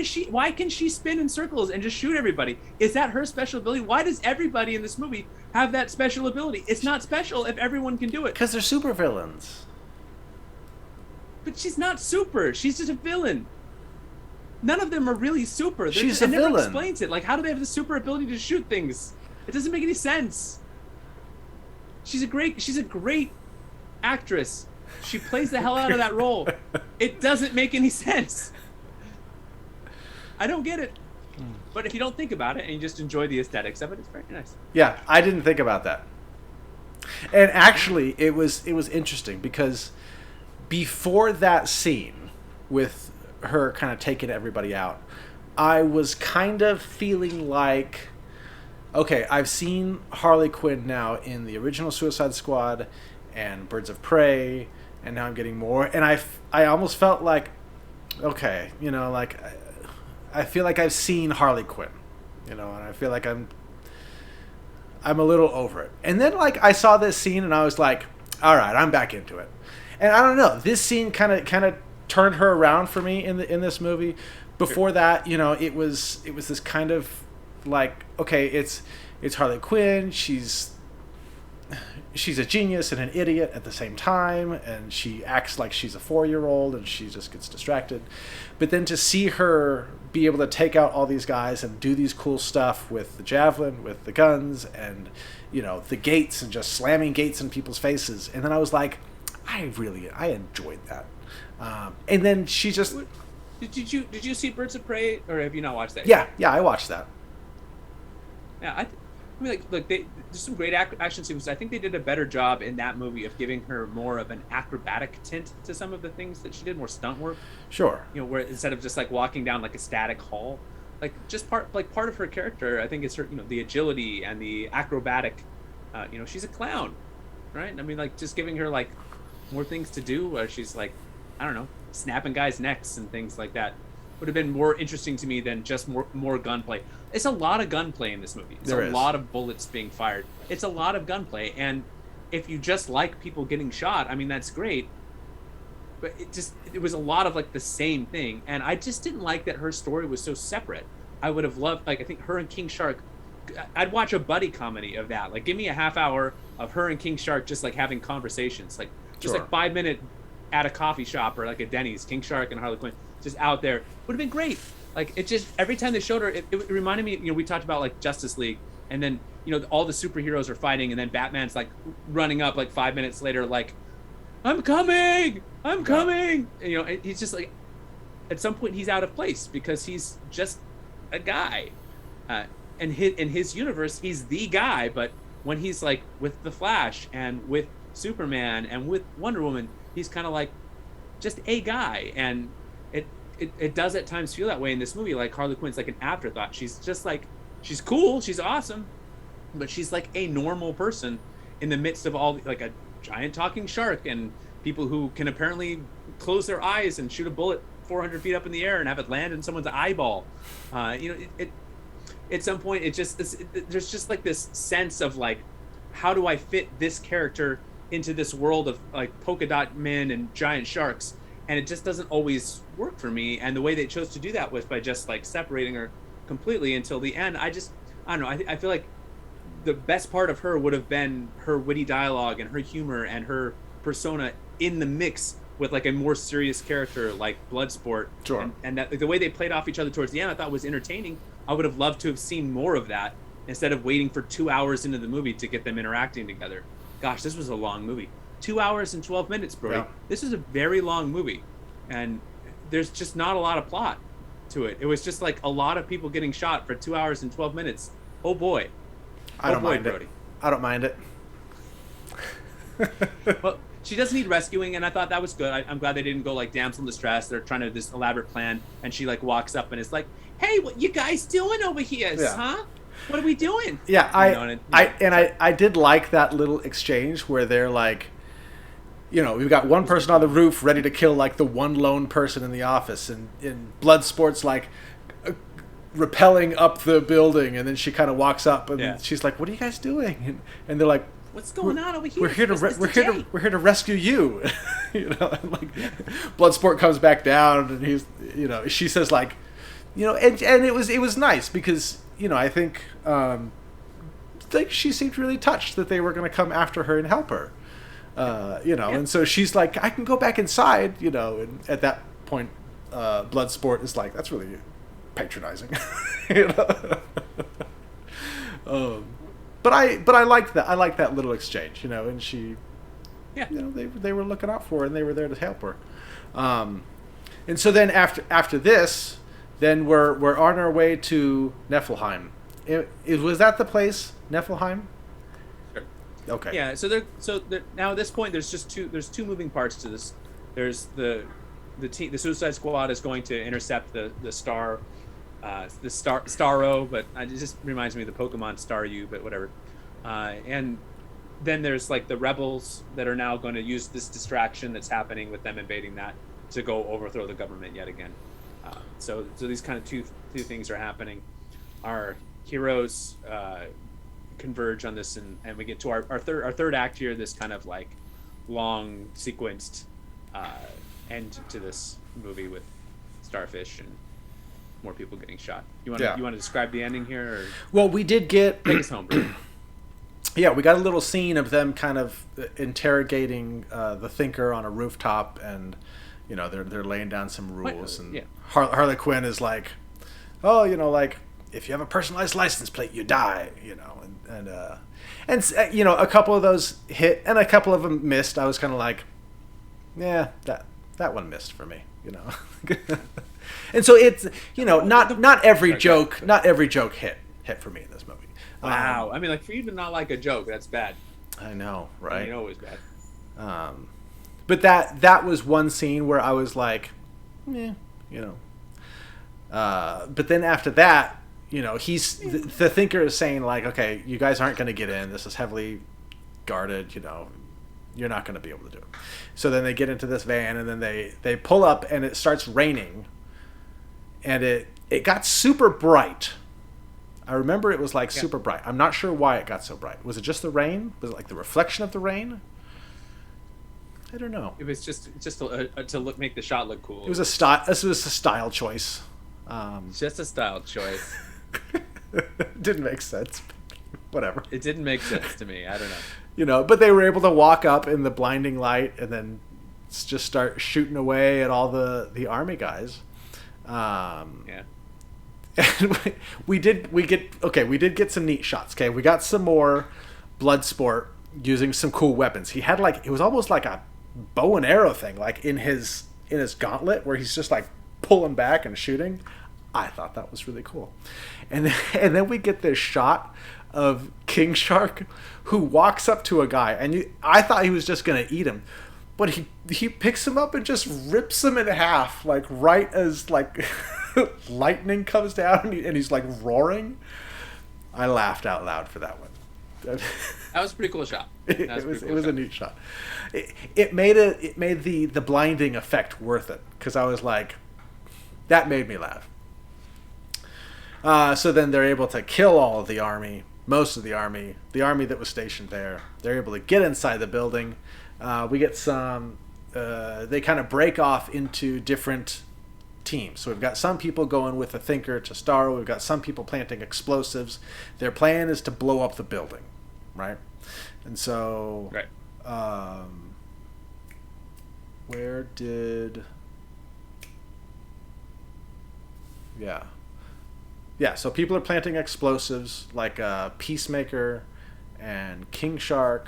can she spin in circles and just shoot everybody? Is that her special ability? Why does everybody in this movie have that special ability? It's not special if everyone can do it. Because they're super villains. But she's not super. She's just a villain. None of them are really super. She's a villain. Never explains it. Like, how do they have the super ability to shoot things? It doesn't make any sense. She's a great actress. She plays the hell out of that role. It doesn't make any sense. I don't get it. But if you don't think about it and you just enjoy the aesthetics of it, it's very nice. Yeah, I didn't think about that. And actually, it was interesting because before that scene with her kind of taking everybody out, I was kind of feeling like, okay, I've seen Harley Quinn now in the original Suicide Squad and Birds of Prey, and now I'm getting more. And I almost felt like, okay, I feel like I've seen Harley Quinn, and I feel like I'm a little over it. And then like I saw this scene and I was like, all right, I'm back into it. And I don't know, this scene kind of turned her around for me in this movie. Before that, it was this kind of like, okay, it's Harley Quinn. She's a genius and an idiot at the same time, and she acts like she's a 4-year-old, and she just gets distracted. But then to see her be able to take out all these guys and do these cool stuff with the javelin, with the guns, and the gates, and just slamming gates in people's faces, and then I was like, I enjoyed that. And then she just Did you see Birds of Prey, or have you not watched that? Yeah, I watched that. Yeah, I mean, like there's some great action sequences. I think they did a better job in that movie of giving her more of an acrobatic tint to some of the things that she did, more stunt work. Sure. Where instead of just like walking down like a static hall, like just part of her character, I think it's her, the agility and the acrobatic. She's a clown, right? I mean, like just giving her like more things to do, where she's like, I don't know, snapping guys' necks and things like that. Would have been more interesting to me than just more gunplay. It's a lot of gunplay in this movie. It's a lot of bullets being fired. It's a lot of gunplay, and if you just like people getting shot, I mean, that's great. But it was a lot of like the same thing, and I just didn't like that her story was so separate. I would have loved, like, I think her and King Shark. I'd watch a buddy comedy of that. Like, give me a half hour of her and King Shark just like having conversations, like just like 5 minute at a coffee shop or like a Denny's, King Shark and Harley Quinn just out there would have been great. Like, it just, every time they showed her, it reminded me, we talked about like Justice League, and then all the superheroes are fighting, and then Batman's like running up like 5 minutes later, like I'm coming, I'm Yeah. coming. And, he's just like, at some point he's out of place because he's just a guy. Uh, and in his universe, he's the guy. But when he's like with the Flash and with Superman and with Wonder Woman, he's kind of like just a guy. And it does at times feel that way in this movie. Like Harley Quinn's like an afterthought. She's just like, she's cool, she's awesome, but she's like a normal person in the midst of all, like a giant talking shark and people who can apparently close their eyes and shoot a bullet 400 feet up in the air and have it land in someone's eyeball. At some point there's just like this sense of like, how do I fit this character into this world of like polka dot men and giant sharks? And it just doesn't always work for me. And the way they chose to do that was by just like separating her completely until the end. I don't know. I feel like the best part of her would have been her witty dialogue and her humor and her persona in the mix with like a more serious character like Bloodsport. Sure. And that the way they played off each other towards the end, I thought was entertaining. I would have loved to have seen more of that instead of waiting for 2 hours into the movie to get them interacting together. Gosh, this was a long movie. 2 hours and 12 minutes, Brody. Yeah. This is a very long movie. And there's just not a lot of plot to it. It was just like a lot of people getting shot for 2 hours and 12 minutes. Oh boy. I don't mind Brody. it. I don't mind it. Well, she does need rescuing, and I thought that was good. I'm glad they didn't go like damsel in distress. They're trying to do this elaborate plan, and she like walks up and is like, "Hey, what you guys doing over here, huh? What are we doing?" Yeah, I did like that little exchange where they're like, we've got one person on the roof ready to kill like the one lone person in the office, and Bloodsport's like rappelling up the building, and then she kind of walks up and she's like, "What are you guys doing?" And they're like, "What's going on over here? We're here to rescue you." And like Bloodsport comes back down, and he's she says like, and it was nice because I think she seemed really touched that they were going to come after her and help her. And so she's like, "I can go back inside," and at that point, Bloodsport is like, "That's really patronizing." But I liked that. I liked that little exchange, and she, they were looking out for her and they were there to help her. And so then after this, then we're on our way to Niflheim. Was that the place, Niflheim? Okay. Yeah. So now at this point, there's two moving parts to this. There's the Suicide Squad is going to intercept the Starro, but it just reminds me of the Pokemon Staryu, but whatever. And then there's like the rebels that are now going to use this distraction that's happening with them invading that to go overthrow the government yet again. So these kind of two things are happening. Our heroes converge on this, and we get to our third act here. This kind of like long sequenced end to this movie with Starfish and more people getting shot. You want to describe the ending here? Or? Well, we did get take us home, bro. Yeah, we got a little scene of them kind of interrogating the Thinker on a rooftop, and they're laying down some rules. And Harley Quinn is like, "Oh, like if you have a personalized license plate, you die." And a couple of those hit and a couple of them missed. I was kind of like, yeah, that one missed for me, And so it's not every joke hit for me in this movie. Wow, I mean, like for you to not like a joke, that's bad. I know, right? It was bad. But that was one scene where I was like, but then after that, he's the Thinker is saying like, "Okay, you guys aren't going to get in. This is heavily guarded. You're not going to be able to do it." So then they get into this van, and then they pull up, and it starts raining. And it got super bright. I remember it was like super bright. I'm not sure why it got so bright. Was it just the rain? Was it like the reflection of the rain? I don't know. It was just to make the shot look cool. It was a style. This was a style choice. Just a style choice. Didn't make sense. Whatever. It didn't make sense to me. I don't know. But they were able to walk up in the blinding light and then just start shooting away at all the army guys. And we did get some neat shots. Okay, we got some more Bloodsport using some cool weapons. He had it was almost like a bow and arrow thing, like in his gauntlet, where he's just like pulling back and shooting. I thought that was really cool. And then we get this shot of King Shark, who walks up to a guy, and I thought he was just gonna eat him, but he picks him up and just rips him in half, like right as like lightning comes down, and he's like roaring. I laughed out loud for that one. That was a pretty cool shot. It was a neat shot. It made the blinding effect worth it, because I was like, that made me laugh. So then they're able to kill all of the army, most of the army that was stationed there. They're able to get inside the building. We get some. They kind of break off into different teams. So we've got some people going with a thinker to Starro. We've got some people planting explosives. Their plan is to blow up the building, right? And so, right. Where did? Yeah. So people are planting explosives, like Peacemaker and King Shark,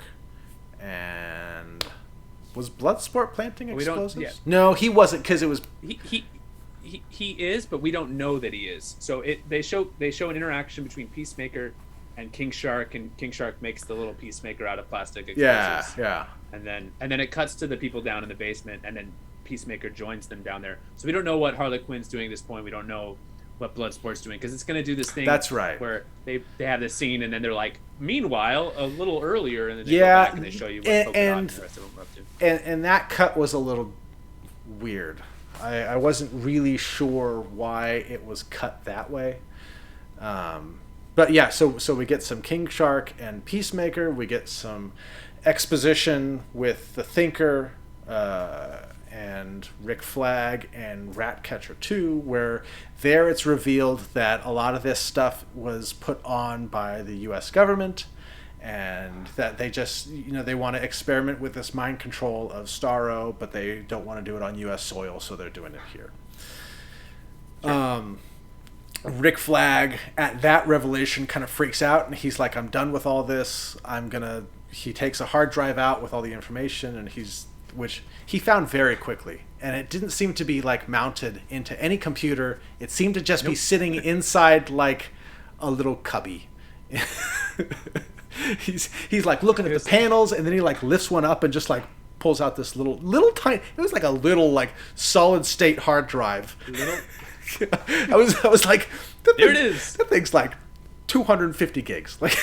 and was Bloodsport planting explosives? No, he wasn't, because it was he is, but we don't know that he is. So they show an interaction between Peacemaker and King Shark, and King Shark makes the little Peacemaker out of plastic explosives. Yeah. And then it cuts to the people down in the basement, and then Peacemaker joins them down there. So we don't know what Harley Quinn's doing at this point. We don't know what Bloodsport's doing, because it's going to do this thing. That's right. Where they have this scene, and then they're like, meanwhile, a little earlier, and then they go back and they show you what Polka Dot and the rest of them are up to. And that cut was a little weird. I wasn't really sure why it was cut that way. But yeah, so we get some King Shark and Peacemaker. We get some exposition with the Thinker and Rick Flag and Ratcatcher 2, where there it's revealed that a lot of this stuff was put on by the U.S. government, and that they just, they want to experiment with this mind control of Starro, but they don't want to do it on U.S. soil, so they're doing it here. Sure. Rick Flag, at that revelation, kind of freaks out, and he's like, I'm done with all this. He takes a hard drive out with all the information, and which he found very quickly. And it didn't seem to be like mounted into any computer. It seemed to just be sitting inside like a little cubby. He's like looking at the panels, and then he like lifts one up and just like pulls out this little tiny, it was like a little like solid state hard drive. I was like, it is. That thing's like 250 gigs. Like,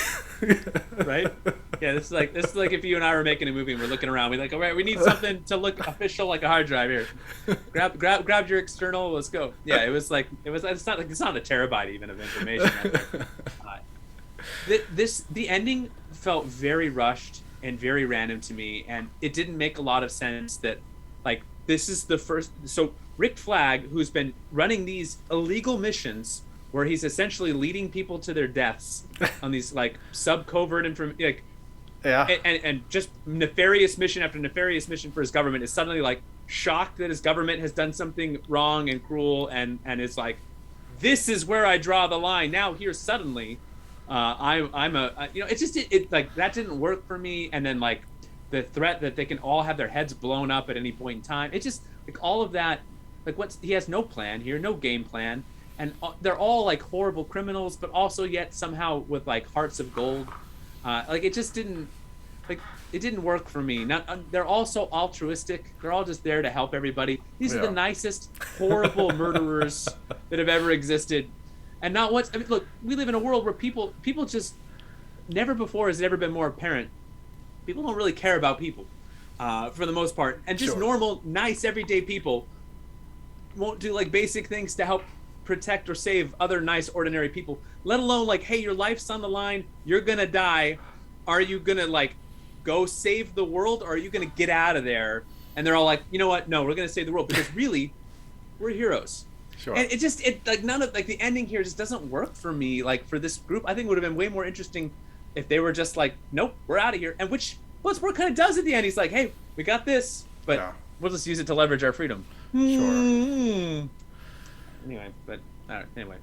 right? Yeah, this is like if you and I were making a movie and we're looking around, we're like, all right, we need something to look official, like a hard drive here. Grab your external, let's go. Yeah, it's not a terabyte even of information out there. The ending felt very rushed and very random to me, and it didn't make a lot of sense that, like, this is the first. So Rick Flag, who's been running these illegal missions where he's essentially leading people to their deaths on these like sub-covert information, like, yeah, and just nefarious mission after nefarious mission for his government, is suddenly like shocked that his government has done something wrong and cruel, and is like, this is where I draw the line. Now here suddenly, it like that didn't work for me. And then like the threat that they can all have their heads blown up at any point in time, it just like all of that, like he has no plan here, no game plan. And they're all like horrible criminals, but also yet somehow with like hearts of gold. Like it just didn't, like it didn't work for me. They're all so altruistic. They're all just there to help everybody. These are the nicest, horrible murderers that have ever existed. And not once. I mean, look, we live in a world where people just never before has it ever been more apparent. People don't really care about people, for the most part, and just normal, nice, everyday people won't do like basic things to help protect or save other nice ordinary people, let alone like, hey, your life's on the line, you're gonna die, are you gonna like go save the world, or are you gonna get out of there? And they're all like, you know what, no, we're gonna save the world, because really we're heroes. Sure. And it like none of like the ending here just doesn't work for me. Like for this group, I think it would have been way more interesting if they were just like, nope, we're out of here. And which Bloodsport kind of does at the end. He's like, hey, we got this, but we'll just use it to leverage our freedom. Sure. Anyway, but anyway.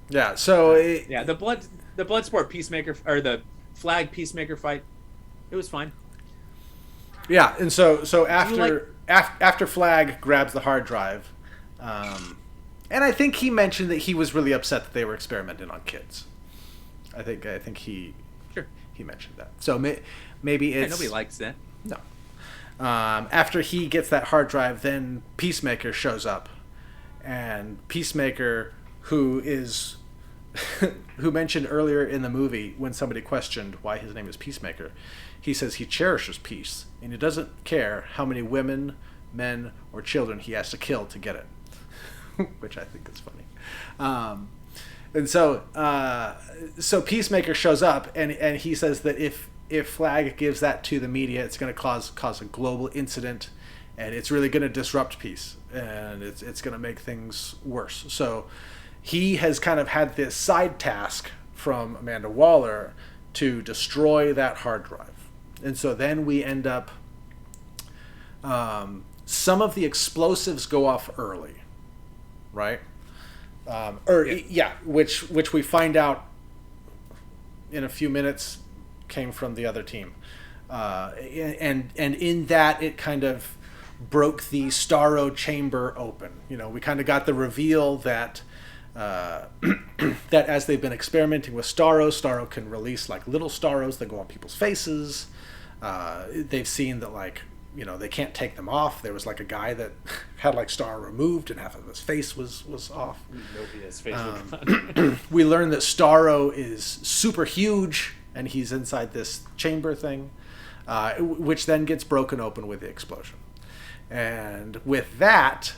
Yeah. So the Bloodsport Peacemaker, or the Flag Peacemaker fight, it was fine. Yeah, and so after Flag grabs the hard drive, and I think he mentioned that he was really upset that they were experimenting on kids. I think he mentioned that. So maybe it's nobody likes that. No. After he gets that hard drive, then Peacemaker shows up, and Peacemaker, who mentioned earlier in the movie when somebody questioned why his name is Peacemaker, he says he cherishes peace and he doesn't care how many women, men, or children he has to kill to get it, which I think is funny. And so Peacemaker shows up and he says that if Flag gives that to the media, it's going to cause a global incident, and it's really going to disrupt peace, and it's going to make things worse. So he has kind of had this side task from Amanda Waller to destroy that hard drive. And so then we end up, some of the explosives go off early, right? Which we find out in a few minutes came from the other team. And in that, it kind of broke the Starro chamber open. You know, we kind of got the reveal that that as they've been experimenting with Starro can release like little Starros that go on people's faces. They've seen that, like, you know, they can't take them off. There was like a guy that had like Starro removed and half of his face was off. His face was we learned that Starro is super huge and he's inside this chamber thing, which then gets broken open with the explosion. And with that,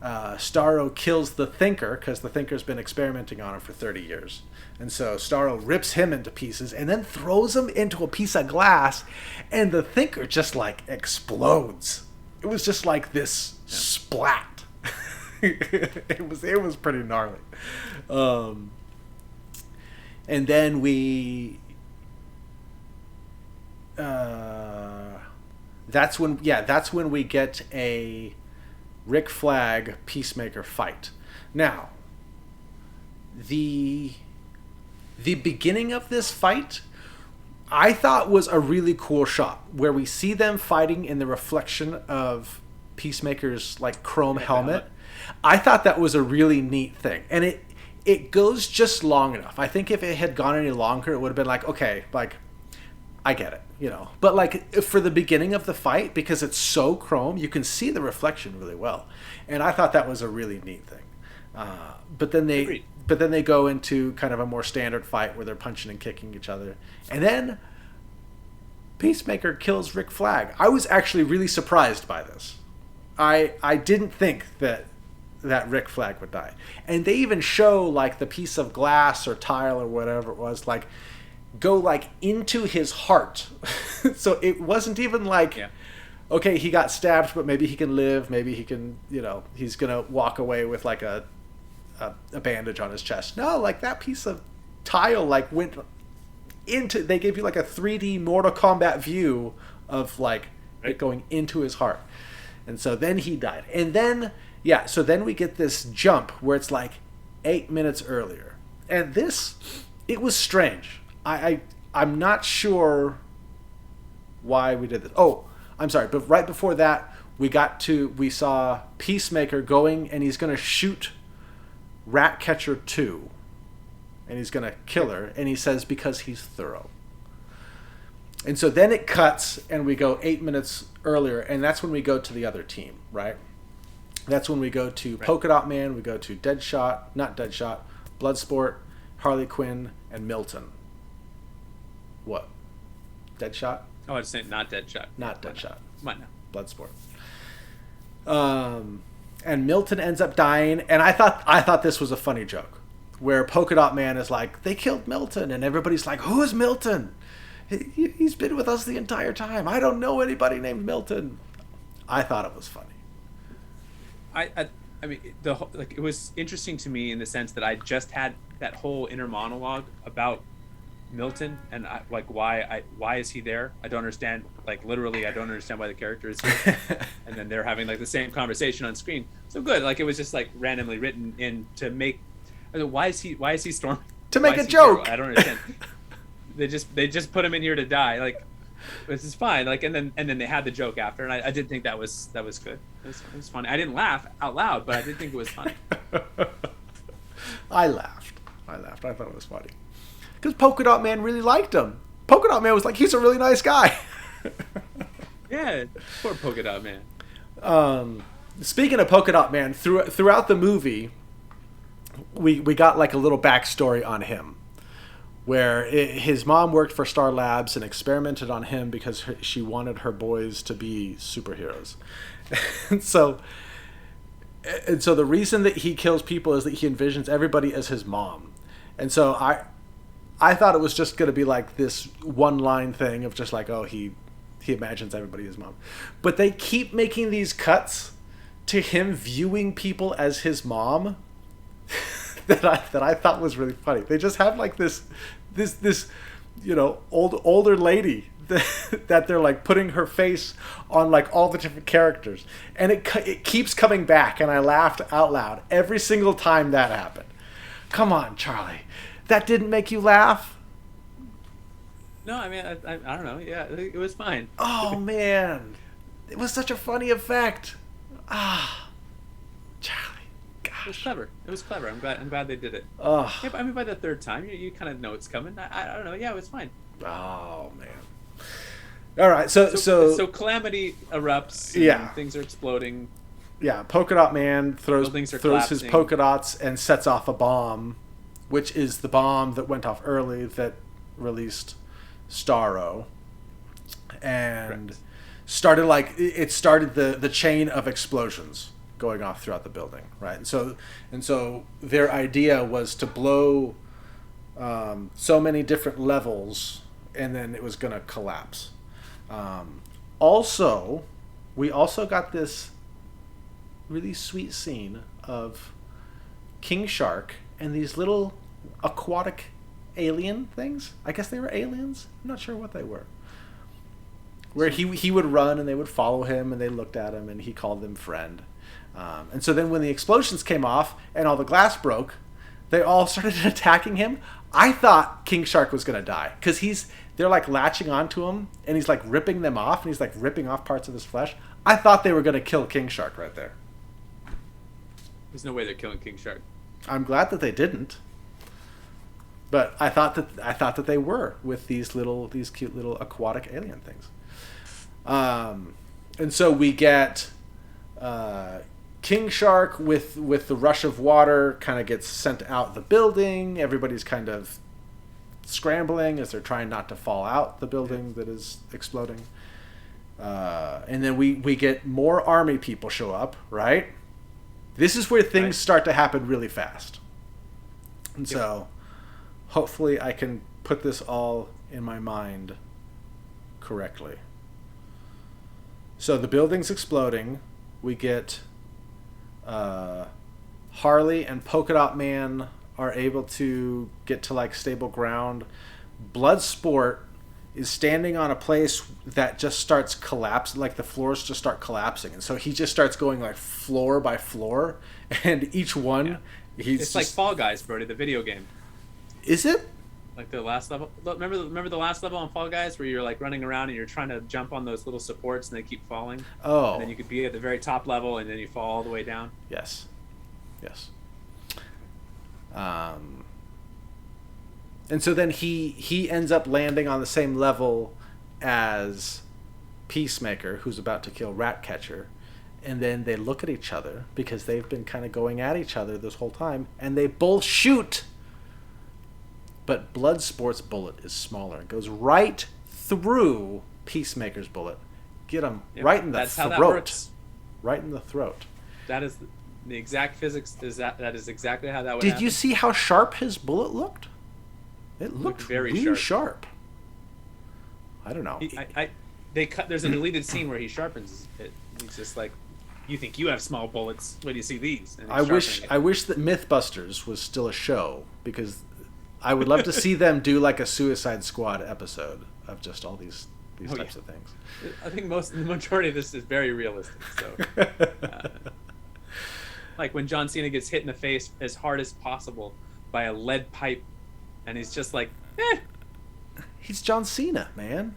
Starro kills the Thinker, because the Thinker's been experimenting on him for 30 years. And so Starro rips him into pieces and then throws him into a piece of glass, and the Thinker just like explodes. It was just like this splat. It was pretty gnarly. And then we that's when we get a Rick Flag Peacemaker fight. Now, the beginning of this fight I thought was a really cool shot, where we see them fighting in the reflection of Peacemaker's like chrome helmet. I thought that was a really neat thing, and it goes just long enough. I think if it had gone any longer, it would have been like, okay, like, I get it, you know. But like for the beginning of the fight, because it's so chrome, you can see the reflection really well, and I thought that was a really neat thing. But then they go into kind of a more standard fight where they're punching and kicking each other, and then Peacemaker kills Rick Flag. I was actually really surprised by this. I didn't think that Rick Flag would die, and they even show like the piece of glass or tile or whatever it was like go like into his heart. So it wasn't even like, okay, he got stabbed, but maybe he can live, maybe he can, you know, he's gonna walk away with like a bandage on his chest. No, like that piece of tile like went into, they gave you like a 3D Mortal Kombat view of like it going into his heart. And so then he died. And then so then we get this jump where it's like 8 minutes earlier. And this, it was strange. I'm not sure why we did this. Oh, I'm sorry, but right before that, we saw Peacemaker going, and he's going to shoot Ratcatcher 2, and he's going to kill her, and he says because he's thorough. And so then it cuts, and we go 8 minutes earlier, and that's when we go to the other team, right? That's when we go to Polka Dot Man, we go to Bloodsport, Harley Quinn, and Milton. What? Deadshot? Oh, I was saying not Deadshot. Not Deadshot. Come on now. Bloodsport. And Milton ends up dying, and I thought this was a funny joke, where Polka Dot Man is like, they killed Milton, and everybody's like, who is Milton? He's been with us the entire time. I don't know anybody named Milton. I thought it was funny. I mean, it was interesting to me in the sense that I just had that whole inner monologue about Milton and why is he there? I don't understand. Like literally, I don't understand why the character is here. And then they're having like the same conversation on screen. So good. Like it was just like randomly written in to make. I mean, why is he storming? To make a joke. I don't understand. They just put him in here to die. Like which is fine. Like, and then they had the joke after, and I did think that was good. It was funny. I didn't laugh out loud, but I did think it was funny. I laughed. I thought it was funny because Polka Dot Man really liked him. Polka Dot Man was like, he's a really nice guy. Yeah, poor Polka Dot Man. Speaking of Polka Dot Man, throughout the movie, we got like a little backstory on him, where his mom worked for Star Labs and experimented on him because she wanted her boys to be superheroes. and so the reason that he kills people is that he envisions everybody as his mom. And so I thought it was just going to be like this one-line thing of just like, oh, he imagines everybody as mom. But they keep making these cuts to him viewing people as his mom that I thought was really funny. They just have like this older lady that they're like putting her face on like all the different characters, and it keeps coming back, and I laughed out loud every single time that happened. Come on, Charlie, that didn't make you laugh? No, I mean, I don't know. Yeah, it was fine. Oh man, it was such a funny effect. Charlie, gosh. It was clever. I'm glad they did it. Oh. Yeah, I mean, by the third time, you kind of know it's coming. I don't know. Yeah, it was fine. Oh man. All right, so calamity erupts. Yeah, things are exploding. Yeah, Polka Dot Man throws his polka dots and sets off a bomb, which is the bomb that went off early that released Starro, and started the chain of explosions going off throughout the building, right? And so their idea was to blow so many different levels, and then it was going to collapse. We also got this really sweet scene of King Shark and these little aquatic alien things. I guess they were aliens. I'm not sure what they were. Where he would run and they would follow him and they looked at him and he called them friend. And so then when the explosions came off and all the glass broke, they all started attacking him. I thought King Shark was going to die because they're like latching onto him and he's like ripping them off and he's like ripping off parts of his flesh. I thought they were going to kill King Shark right there. There's no way they're killing King Shark. I'm glad that they didn't. But I thought that they were with these cute little aquatic alien things. And so we get King Shark with the rush of water kind of gets sent out the building. Everybody's kind of scrambling as they're trying not to fall out the building that is exploding. And then we get more army people show up, right? This is where things start to happen really fast. And so hopefully I can put this all in my mind correctly. So the building's exploding. We get Harley and Polka Dot Man are able to get to like stable ground. Bloodsport is standing on a place that just starts collapsing, like the floors just start collapsing, and so he just starts going like floor by floor, and each one it's like Fall Guys, Brody, the video game. Is it? Like the last level. Remember the last level on Fall Guys where you're like running around and you're trying to jump on those little supports and they keep falling? Oh. And then you could be at the very top level and then you fall all the way down. Yes. And so then he ends up landing on the same level as Peacemaker, who's about to kill Ratcatcher. And then they look at each other because they've been kind of going at each other this whole time, and they both shoot. But Bloodsport's bullet is smaller. It goes right through Peacemaker's bullet. Get him right in the throat. How that works. Right in the throat. That is the exact physics. That is exactly how that would happen. Did you see how sharp his bullet looked? It looked very really sharp. I don't know. There's a deleted scene where he sharpens it. He's just like, you think you have small bullets? Wait do you see these? I wish that Mythbusters was still a show, because I would love to see them do like a Suicide Squad episode of just all these types of things. I think the majority of this is very realistic. So, like when John Cena gets hit in the face as hard as possible by a lead pipe, and he's just like, eh. He's John Cena, man.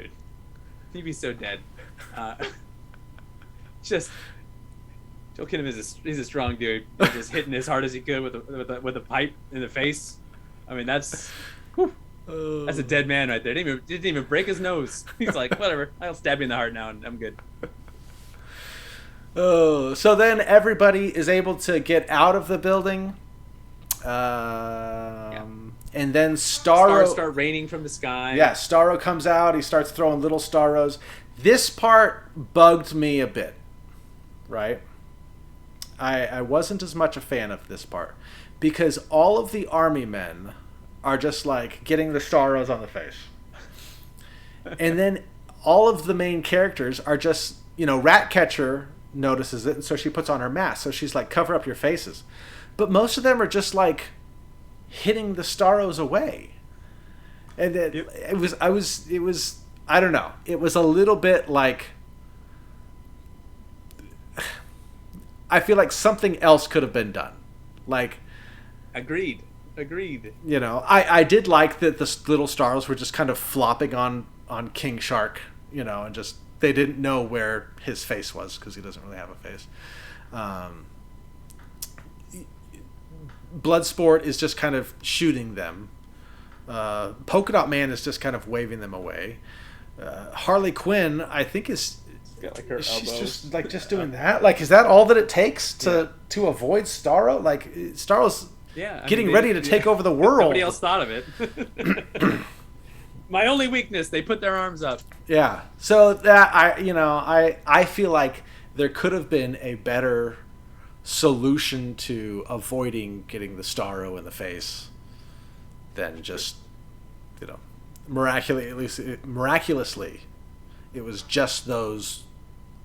Dude, he'd be so dead. Just Joel Kinnaman he's a strong dude. He's just hitting as hard as he could with a pipe in the face. I mean, that's a dead man right there. Didn't even break his nose. He's like, whatever, I'll stab you in the heart now and I'm good. Oh, so then everybody is able to get out of the building. And then Stars start raining from the sky. Yeah, Starro comes out. He starts throwing little Starros. This part bugged me a bit, right? I wasn't as much a fan of this part because all of the army men are just like getting the Starros on the face. And then all of the main characters are just, Ratcatcher notices it, and so she puts on her mask. So she's like, cover up your faces. But most of them are just like hitting the Starros away. And it was I don't know. It was a little bit like, I feel like something else could have been done. Like, agreed. I did like that the little Starros were just kind of flopping on King Shark, and just they didn't know where his face was because he doesn't really have a face. Bloodsport is just kind of shooting them. Polka Dot Man is just kind of waving them away. Harley Quinn, I think, is got like her she's elbows. just doing that. Like, is that all that it takes to avoid Starro? Like, Starro's getting ready to take over the world. Nobody else thought of it. My only weakness, they put their arms up. Yeah. So that I feel like there could have been a better solution to avoiding getting the Starro in the face than just miraculously it was just those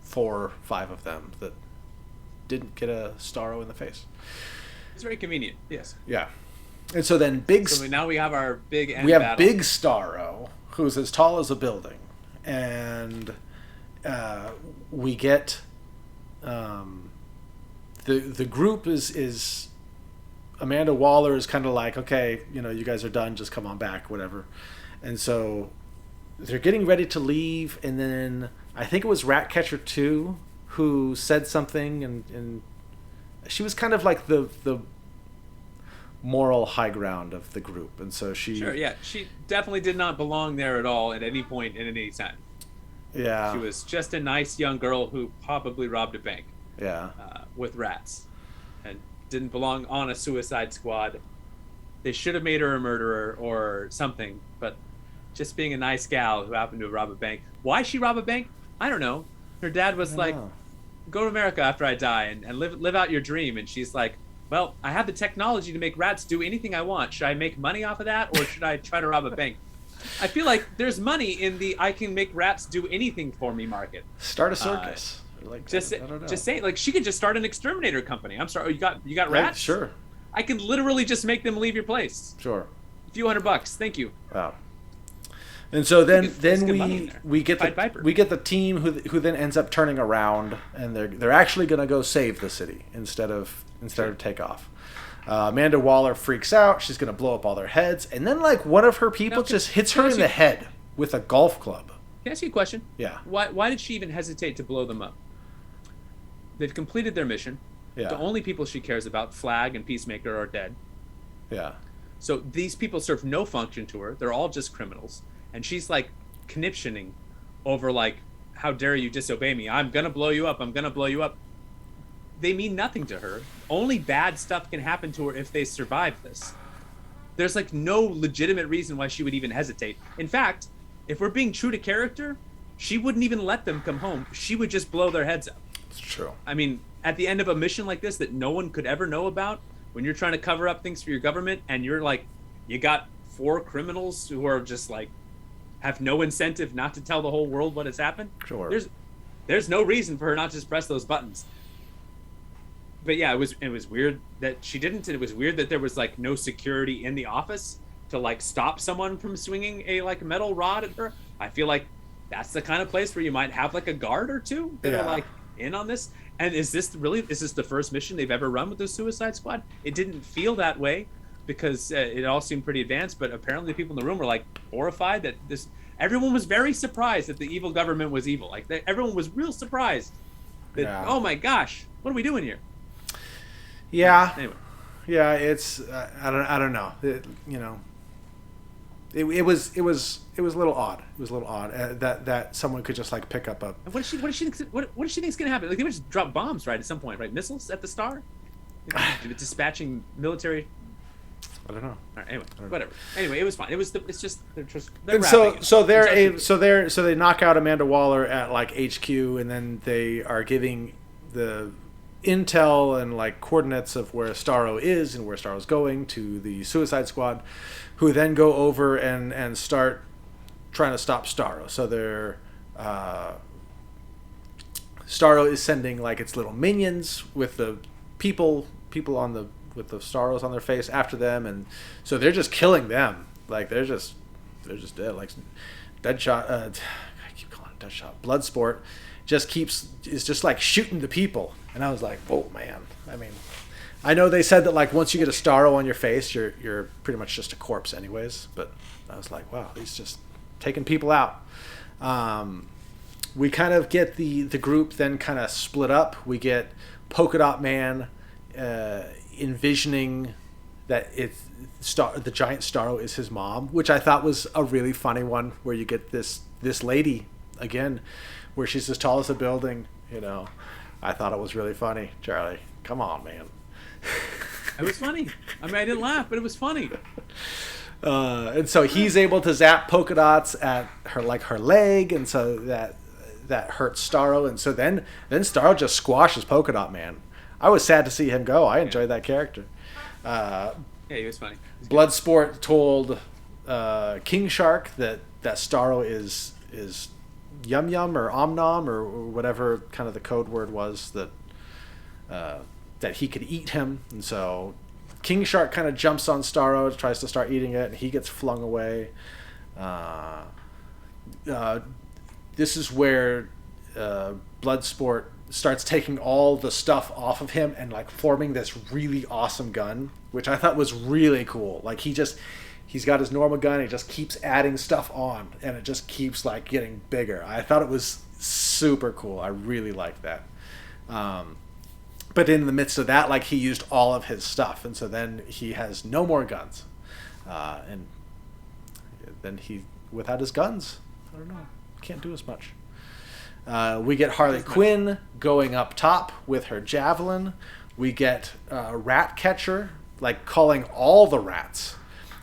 4 or 5 of them that didn't get a Starro in the face. It's very convenient. Yes. Yeah. And so then now we have our big end we have battle. Big Starro, who's as tall as a building, and we get the group is Amanda Waller is kind of like, okay, you guys are done, just come on back, whatever. And so they're getting ready to leave, and then I think it was Ratcatcher 2 who said something, and she was kind of like the moral high ground of the group, and so she definitely did not belong there at all at any point in any time. Yeah, she was just a nice young girl who probably robbed a bank. Yeah, with rats, and didn't belong on a suicide squad. They should have made her a murderer or something, but just being a nice gal who happened to rob a bank. Why she rob a bank? I don't know. Her dad was like, go to America after I die and live out your dream. And she's like, well, I have the technology to make rats do anything I want. Should I make money off of that, or should I try to rob a bank? I feel like there's money in the I can make rats do anything for me market. Start a circus. Just say, like, she could just start an exterminator company. I'm sorry, you got rats? Sure. I can literally just make them leave your place. Sure. A few $100. Thank you. Wow. And so then we get the team who then ends up turning around, and they're actually going to go save the city instead of take off. Amanda Waller freaks out. She's going to blow up all their heads, and then like one of her people just hits her in the head with a golf club. Can I ask you a question? Yeah. Why did she even hesitate to blow them up? They've completed their mission. Yeah. The only people she cares about, Flag and Peacemaker, are dead. Yeah. So these people serve no function to her. They're all just criminals. And she's like conniptioning over like, how dare you disobey me? I'm going to blow you up. I'm going to blow you up. They mean nothing to her. Only bad stuff can happen to her if they survive this. There's like no legitimate reason why she would even hesitate. In fact, if we're being true to character, she wouldn't even let them come home. She would just blow their heads up. It's true. I mean, at the end of a mission like this that no one could ever know about, when you're trying to cover up things for your government and you're like, you got 4 criminals who are just like, have no incentive not to tell the whole world what has happened. Sure. There's no reason for her not to just press those buttons. But yeah, it was weird that she didn't. It was weird that there was like no security in the office to like stop someone from swinging a like metal rod at her. I feel like that's the kind of place where you might have like a guard or two that are like in on this. And is this the first mission they've ever run with the Suicide Squad? It didn't feel that way because it all seemed pretty advanced, but apparently the people in the room were like horrified that everyone was very surprised that the evil government was evil. Like everyone was real surprised that oh my gosh, what are we doing here? Yeah. Anyway. Yeah, it's I don't know. It was a little odd. It was a little odd that someone could just like pick up a. What does she think's gonna happen? Like they would just drop bombs right at some point, right? Missiles at the star, dispatching military. I don't know. All right, anyway, whatever. Anyway, it was fine. It's just they're and so they knock out Amanda Waller at like HQ, and then they are giving the intel and like coordinates of where Starro is and where Starro's going to the Suicide Squad, who then go over and start trying to stop Starro. So they're Starro is sending like its little minions with the people on the with the Starros on their face after them, and so they're just killing them. Like they're just dead. Like Deadshot, I keep calling it Deadshot. Bloodsport is just like shooting the people, and I was like, oh man. I mean, I know they said that like once you get a Starro on your face, you're pretty much just a corpse anyways. But I was like, wow, he's just taking people out. We kind of get the group then kind of split up. We get Polka Dot Man envisioning that the giant Starro is his mom, which I thought was a really funny one, where you get this lady again, where she's as tall as a building. I thought it was really funny. Charlie, come on, man. It was funny. I mean, I didn't laugh, but it was funny. And so he's able to zap polka dots at her leg, and so that hurts Starro, and so then Starro just squashes Polka Dot Man. I was sad to see him go. I enjoyed that character. Yeah, he was funny. Bloodsport told King Shark that Starro is Yum Yum or Om Nom or whatever kind of the code word was, that he could eat him, and so King Shark kind of jumps on Starro, tries to start eating it, and he gets flung away. This is where Bloodsport starts taking all the stuff off of him and like forming this really awesome gun, which I thought was really cool. Like he's got his normal gun, he just keeps adding stuff on, and it just keeps like getting bigger. I thought it was super cool. I really liked that. But in the midst of that, like he used all of his stuff, and so then he has no more guns, and then he without his guns, I don't know, can't do as much. We get Harley Quinn going up top with her javelin. We get Ratcatcher like calling all the rats,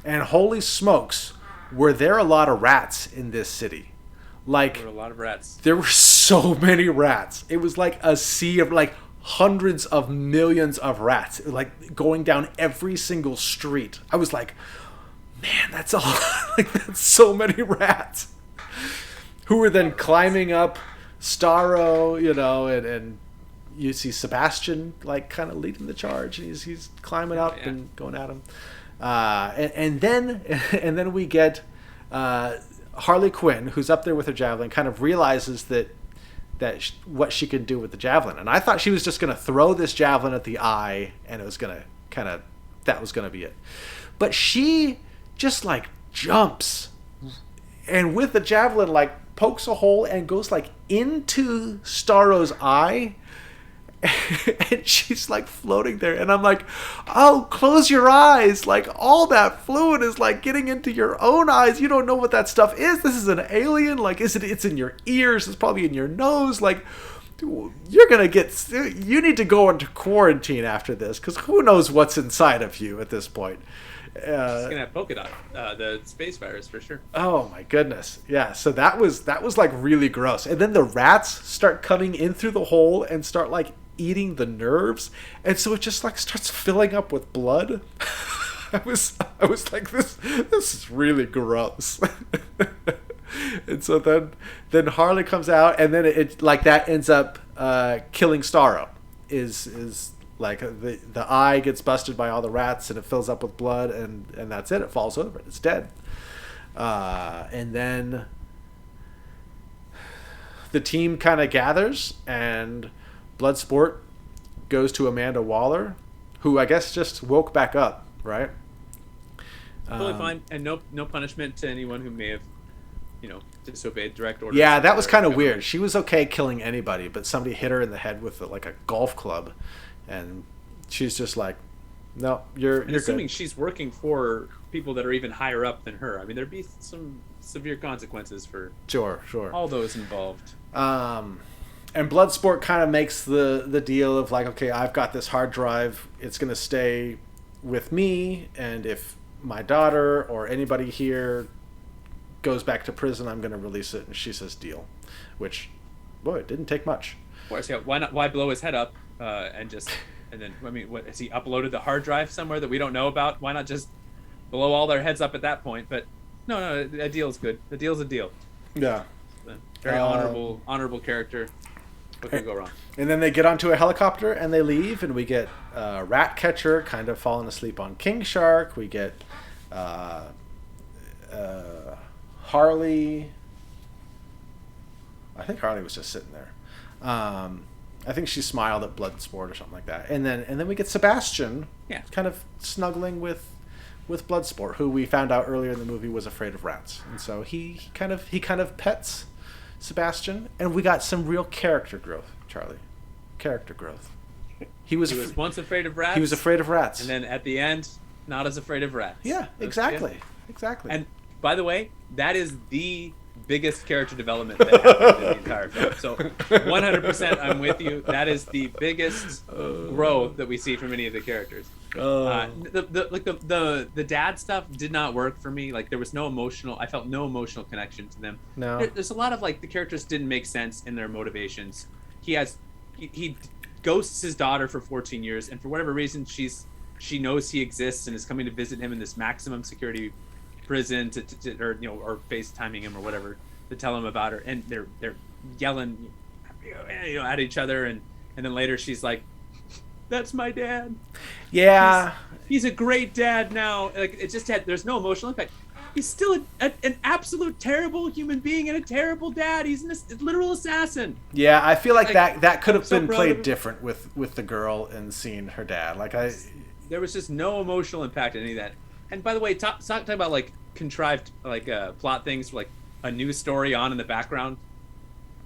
and holy smokes, were there a lot of rats in this city? Like there were a lot of rats. There were so many rats. It was like a sea of like hundreds of millions of rats, like going down every single street. I was like, man, that's all. Like that's so many rats. Who were then climbing up Starro, and you see Sebastian like kind of leading the charge, and he's climbing up and going at him. And then we get Harley Quinn, who's up there with her javelin, kind of realizes what she can do with the javelin. And I thought she was just going to throw this javelin at the eye, and it was going to that was going to be it. But she just like jumps, and with the javelin like pokes a hole and goes like into Starro's eye, and she's like floating there, and I'm like, oh, close your eyes, like all that fluid is like getting into your own eyes. You don't know what that stuff is. This is an alien. Like it's in your ears, it's probably in your nose. Like you need to go into quarantine after this, because who knows what's inside of you at this point. She's gonna have polka dot, the space virus for sure. Oh my goodness, yeah. So that was like really gross. And then the rats start coming in through the hole and start like eating the nerves, and so it just like starts filling up with blood. I was like, this is really gross. And so then Harley comes out, and then it like that ends up killing Starro. Is like the eye gets busted by all the rats, and it fills up with blood, and that's it. It falls over. It's dead. And then the team kind of gathers, and Bloodsport goes to Amanda Waller, who I guess just woke back up, right? Totally fine, and no punishment to anyone who may have disobeyed direct orders. Yeah, that was kind of weird. She was okay killing anybody, but somebody hit her in the head with like a golf club, and she's just like, "No, you're assuming good." she's working for people that are even higher up than her. I mean, there'd be some severe consequences for Sure. all those involved. And Bloodsport kind of makes the deal of like, okay, I've got this hard drive. It's going to stay with me, and if my daughter or anybody here goes back to prison, I'm going to release it. And she says, deal. Which, boy, it didn't take much. Of course, yeah. Why not? Why blow his head up and then, I mean, what has he uploaded the hard drive somewhere that we don't know about? Why not just blow all their heads up at that point? But no, a deal's good. The deal's a deal. Yeah. Very honorable character. What could go wrong? And then they get onto a helicopter and they leave, and we get Ratcatcher kind of falling asleep on King Shark. We get Harley. I think Harley was just sitting there. I think she smiled at Bloodsport or something like that. And then we get Sebastian, kind of snuggling with Bloodsport, who we found out earlier in the movie was afraid of rats, and so he kind of pets Sebastian, and we got some real character growth, Charlie. Character growth. He was once afraid of rats. He was afraid of rats, and then at the end, not as afraid of rats. Yeah, exactly. Exactly. And by the way, that is the biggest character development that happened in the entire film. So 100% I'm with you. That is the biggest growth that we see from any of the characters. The dad stuff did not work for me. Like, there was I felt no emotional connection to them. No. There's a lot of, like, the characters didn't make sense in their motivations. He ghosts his daughter for 14 years, and for whatever reason she knows he exists and is coming to visit him in this maximum security prison or FaceTiming him or whatever to tell him about her, and they're yelling at each other, and then later she's like, that's my dad. Yeah, he's a great dad now. Like, it just there's no emotional impact. He's still an absolute terrible human being and a terrible dad. He's a literal assassin. Yeah, I feel like that could have been played different with the girl and seeing her dad. There was just no emotional impact in any of that. And by the way, talk about like contrived plot things, like a news story on in the background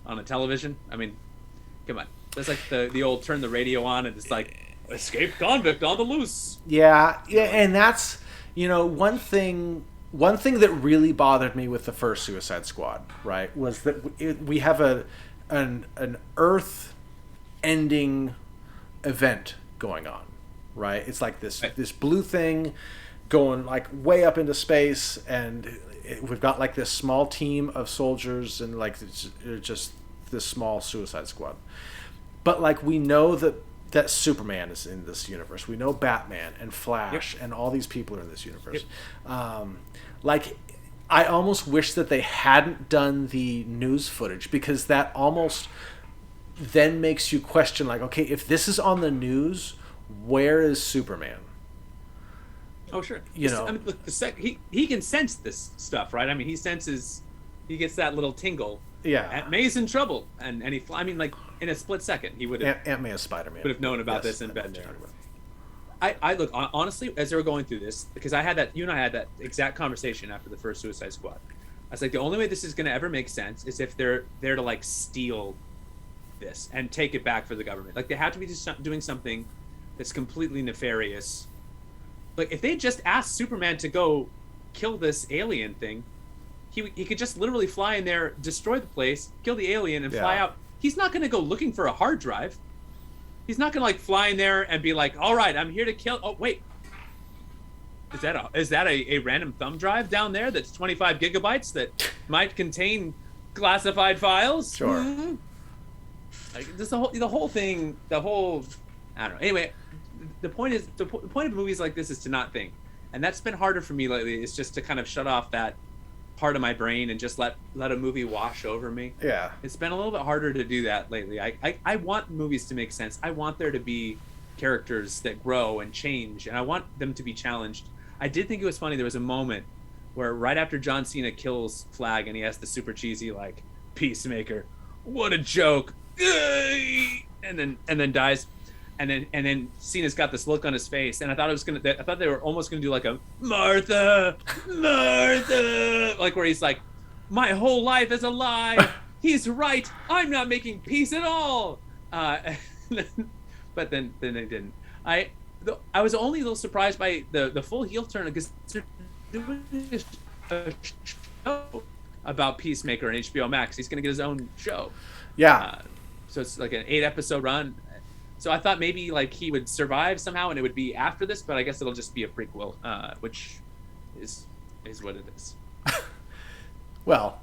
on a television. I mean, come on. That's like the old turn the radio on and it's like escaped convict on the loose. Yeah, and that's one thing that really bothered me with the first Suicide Squad, right, was that we have an Earth-ending event going on, right? It's like this blue thing going like way up into space, and we've got like this small team of soldiers and like just this small Suicide Squad. But like we know that Superman is in this universe. We know Batman and Flash and all these people are in this universe. Like, I almost wish that they hadn't done the news footage, because that almost then makes you question, like, okay, if this is on the news, where is Superman? Oh, sure. I mean, look, he can sense this stuff, right? I mean, he gets that little tingle. Yeah. Aunt May's in trouble, and I mean, like, in a split second, he would have. Aunt May is Spider-Man. Would have known about this and been there. I look, honestly, as they were going through this, because you and I had that exact conversation after the first Suicide Squad. I was like, the only way this is going to ever make sense is if they're there to like steal this and take it back for the government. Like, they have to be just doing something that's completely nefarious. Like, if they just asked Superman to go kill this alien thing, he could just literally fly in there, destroy the place, kill the alien, and fly out. He's not going to go looking for a hard drive. He's not going to like fly in there and be like, all right, I'm here to kill. Oh, wait. Is that a random thumb drive down there that's 25 gigabytes that might contain classified files? Sure. Mm-hmm. Like, just the whole thing, I don't know. Anyway, the point of movies like this is to not think. And that's been harder for me lately, is just to kind of shut off that part of my brain and just let a movie wash over me. Yeah. It's been a little bit harder to do that lately. I want movies to make sense. I want there to be characters that grow and change, and I want them to be challenged. I did think it was funny. There was a moment where right after John Cena kills Flag and he has the super cheesy like Peacemaker, what a joke, and then dies. And then Cena's got this look on his face, and I thought they were almost gonna do like a Martha, like where he's like, My whole life is a lie. He's right. I'm not making peace at all. But then they didn't. I was only a little surprised by the full heel turn because they're doing a show about Peacemaker on HBO Max. He's going to get his own show. Yeah. So it's like an 8-episode run. So I thought maybe like he would survive somehow and it would be after this, but I guess it'll just be a prequel, which is what it is. Well,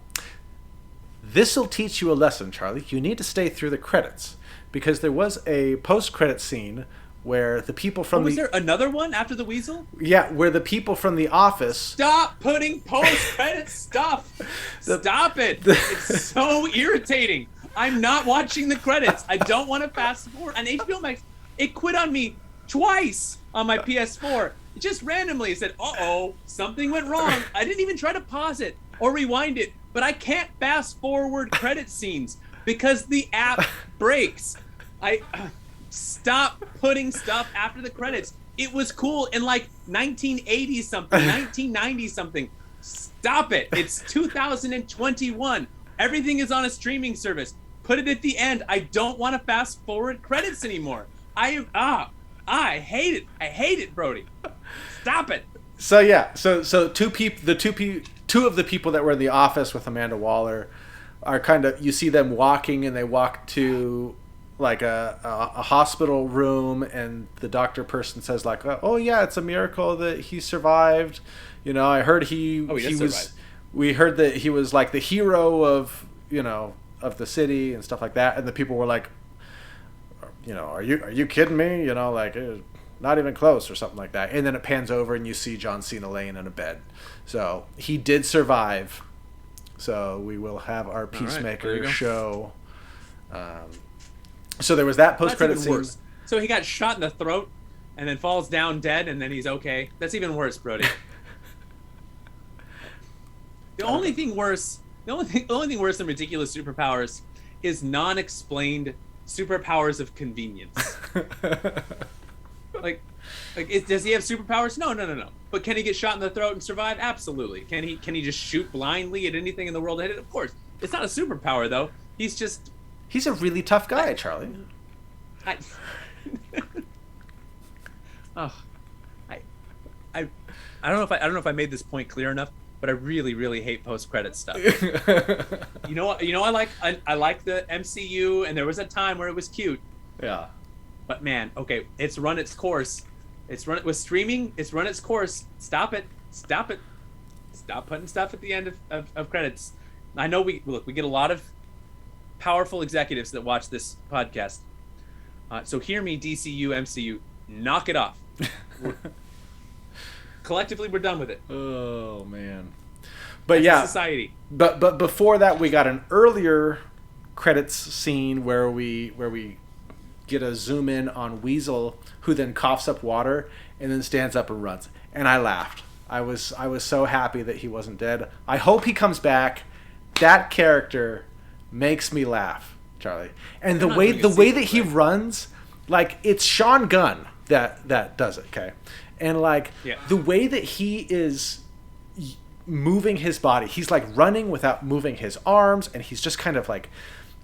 this'll teach you a lesson, Charlie. You need to stay through the credits because there was a post-credit scene where the people from was there another one after the Weasel? Yeah, where the people from The Office... Stop putting post-credit stuff! Stop it! It's so irritating. I'm not watching the credits. I don't want to fast forward. On HBO Max, it quit on me twice on my PS4. It just randomly said, uh-oh, something went wrong. I didn't even try to pause it or rewind it, but I can't fast forward credit scenes because the app breaks. Stop putting stuff after the credits. It was cool in like 1980 something, 1990 something. Stop it. It's 2021. Everything is on a streaming service. Put it at the end. I don't want to fast forward credits anymore. I hate it. I hate it, Brody. Stop it. So yeah, so two of the people that were in The Office with Amanda Waller are kind of, you see them walking and they walk to like a hospital room and the doctor person says like, oh yeah, it's a miracle that he survived. You know, I heard he was, we heard that he was like the hero of, you know, of the city and stuff like that. And the people were like, you know, are you kidding me? You know, like not even close or something like that. And then it pans over and you see John Cena laying in a bed. So he did survive. So we will have our Peacemaker show. So there was that post-credit scene. Worse. So he got shot in the throat and then falls down dead and then he's okay. That's even worse, Brody. The only thing worse than ridiculous superpowers is non-explained superpowers of convenience. Does he have superpowers? No. But can he get shot in the throat and survive? Absolutely. Can he just shoot blindly at anything in the world? Of course. It's not a superpower though. He's a really tough guy, Charlie. I don't know if I made this point clear enough, but I really, really hate post-credit stuff. You know what? I like the MCU, and there was a time where it was cute. Yeah. But man, okay, it's run its course. With streaming. It's run its course. Stop it. Stop putting stuff at the end of credits. I know we get a lot of powerful executives that watch this podcast. So hear me, DCU, MCU, knock it off. Collectively, we're done with it. Oh man. But yeah, society. But before that, we got an earlier credits scene where we get a zoom in on Weasel, who then coughs up water and then stands up and runs. And I laughed. I was so happy that he wasn't dead. I hope he comes back. That character makes me laugh, Charlie. And the way that he runs, like it's Sean Gunn that does it, okay? And like the way that he is moving his body, he's like running without moving his arms, and he's just kind of like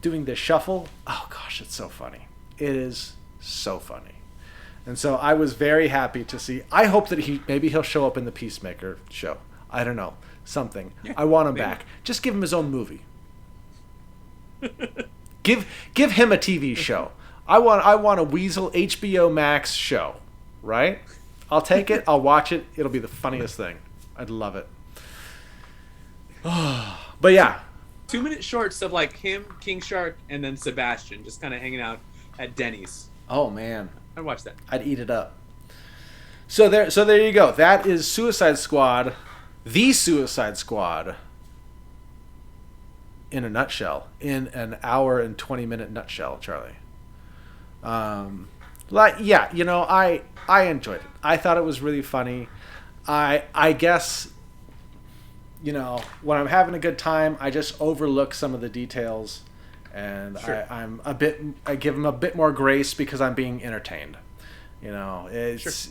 doing this shuffle. Oh gosh, it's so funny. It is so funny. And so I was very happy to see. I hope that he'll show up in the Peacemaker show. I don't know, something. Yeah, I want him back. Just give him his own movie. Give him a TV show. I want a Weasel HBO Max show, right? I'll take it. I'll watch it. It'll be the funniest thing. I'd love it. But yeah, 2-minute shorts of like him, King Shark, and then Sebastian just kind of hanging out at Denny's. Oh man, I'd watch that. I'd eat it up. So there you go. That is Suicide Squad, the Suicide Squad. In a nutshell, in an hour and 20-minute nutshell, Charlie. I enjoyed it. I thought it was really funny. I guess, you know, when I'm having a good time, I just overlook some of the details, and sure. I give them a bit more grace because I'm being entertained. You know, it's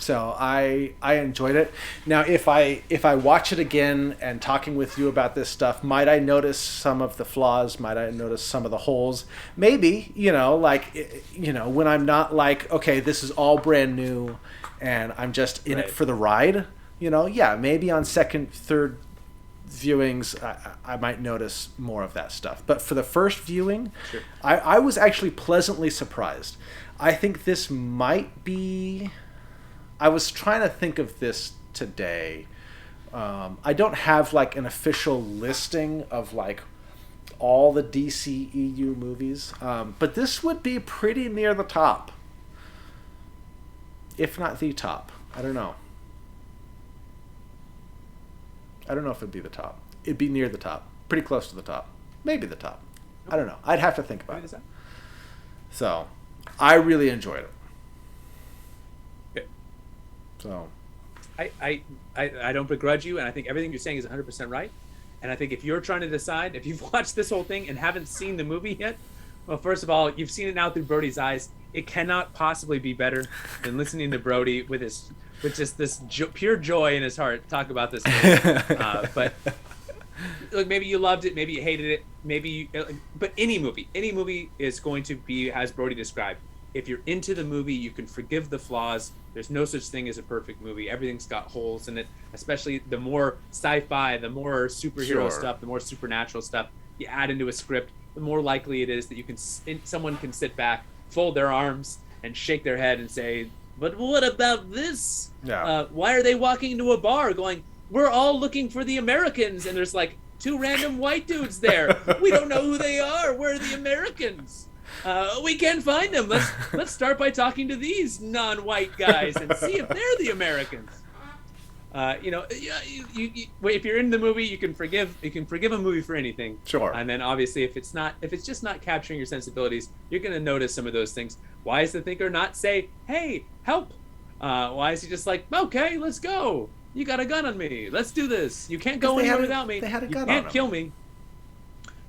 So I enjoyed it. Now, if I watch it again and talking with you about this stuff, might I notice some of the flaws? Might I notice some of the holes? Maybe, when I'm not like, okay, this is all brand new, and I'm just in it for the ride. Yeah, maybe on second, third viewings, I might notice more of that stuff. But for the first viewing, sure. I was actually pleasantly surprised. I think this might be. I was trying to think of this today. I don't have like an official listing of like all the DCEU movies, but this would be pretty near the top, if not the top. I don't know. I don't know if it'd be the top. It'd be near the top, pretty close to the top, maybe the top. I don't know. I'd have to think about it. So, I really enjoyed it. So, I don't begrudge you, and I think everything you're saying is 100% right. And I think if you're trying to decide, if you've watched this whole thing and haven't seen the movie yet, well, first of all, you've seen it now through Brody's eyes. It cannot possibly be better than listening to Brody with just this pure joy in his heart talk about this movie. But look, maybe you loved it, maybe you hated it, but any movie is going to be as Brody described. If you're into the movie, you can forgive the flaws. There's no such thing as a perfect movie. Everything's got holes in it, especially the more sci-fi, the more superhero stuff, the more supernatural stuff you add into a script, the more likely it is that someone can sit back, fold their arms, and shake their head and say, but what about this? Yeah. Why are they walking into a bar going, we're all looking for the Americans, and there's like two random white dudes there. We don't know who they are. Where are the Americans? We can't find them. Let's start by talking to these non-white guys and see if they're the Americans. If you're in the movie, you can forgive a movie for anything. Sure. And then obviously, if it's just not capturing your sensibilities, you're gonna notice some of those things. Why is the thinker not say, "Hey, help"? Why is he just like, "Okay, let's go. You got a gun on me. Let's do this. You can't go anywhere without me. They had a gun on him. You can't kill me."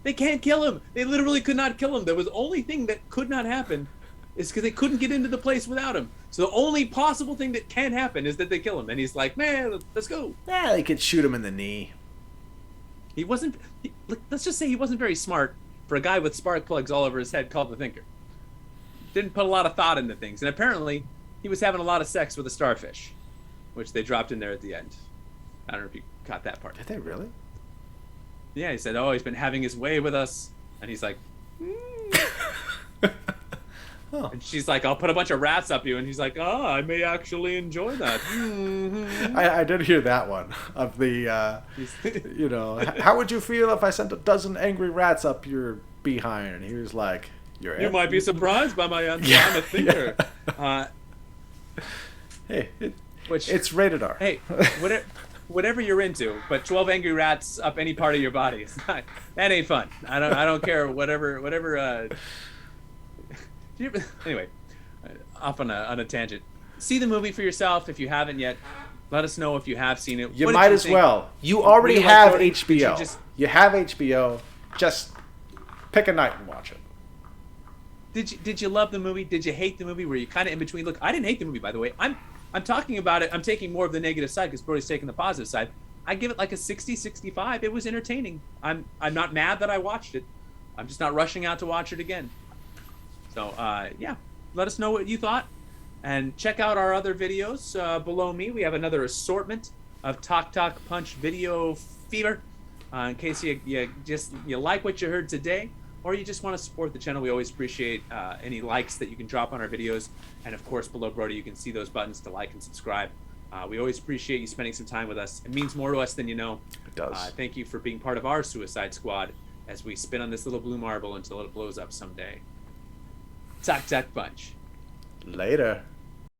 They can't kill him. They literally could not kill him. There was the only thing that could not happen is because they couldn't get into the place without him. So the only possible thing that can happen is that they kill him. And he's like, man, let's go. Yeah, they could shoot him in the knee. Let's just say he wasn't very smart for a guy with spark plugs all over his head called the Thinker. Didn't put a lot of thought into things. And apparently, he was having a lot of sex with a starfish, which they dropped in there at the end. I don't know if you caught that part. Did they really? Yeah, he said, he's been having his way with us. And he's like, Oh. And she's like, I'll put a bunch of rats up you. And he's like, I may actually enjoy that. I did hear that one of the, how would you feel if I sent a dozen angry rats up your behind? And he was like, you might be surprised by my answer. I'm a thinker. Yeah. Hey, it's rated R. Hey, whatever you're into, but 12 angry rats up any part of your body, that ain't fun. I don't care. Whatever. Anyway, off on a tangent. See the movie for yourself if you haven't yet. Let us know if you have seen it. You might as well. You already have HBO. You have HBO. Just pick a night and watch it. Did you love the movie? Did you hate the movie? Were you kind of in between? Look, I didn't hate the movie, by the way. I'm talking about it. I'm taking more of the negative side because Brody's taking the positive side. I give it like a 60, 65. It was entertaining. I'm not mad that I watched it. I'm just not rushing out to watch it again. So, let us know what you thought. And check out our other videos below me. We have another assortment of Talk Punch video fever. In case you like what you heard today, or you just want to support the channel. We always appreciate any likes that you can drop on our videos. And of course, below Brody, you can see those buttons to like and subscribe. We always appreciate you spending some time with us. It means more to us than you know. It does. Thank you for being part of our Suicide Squad as we spin on this little blue marble until it blows up someday. Talk Punch. Later.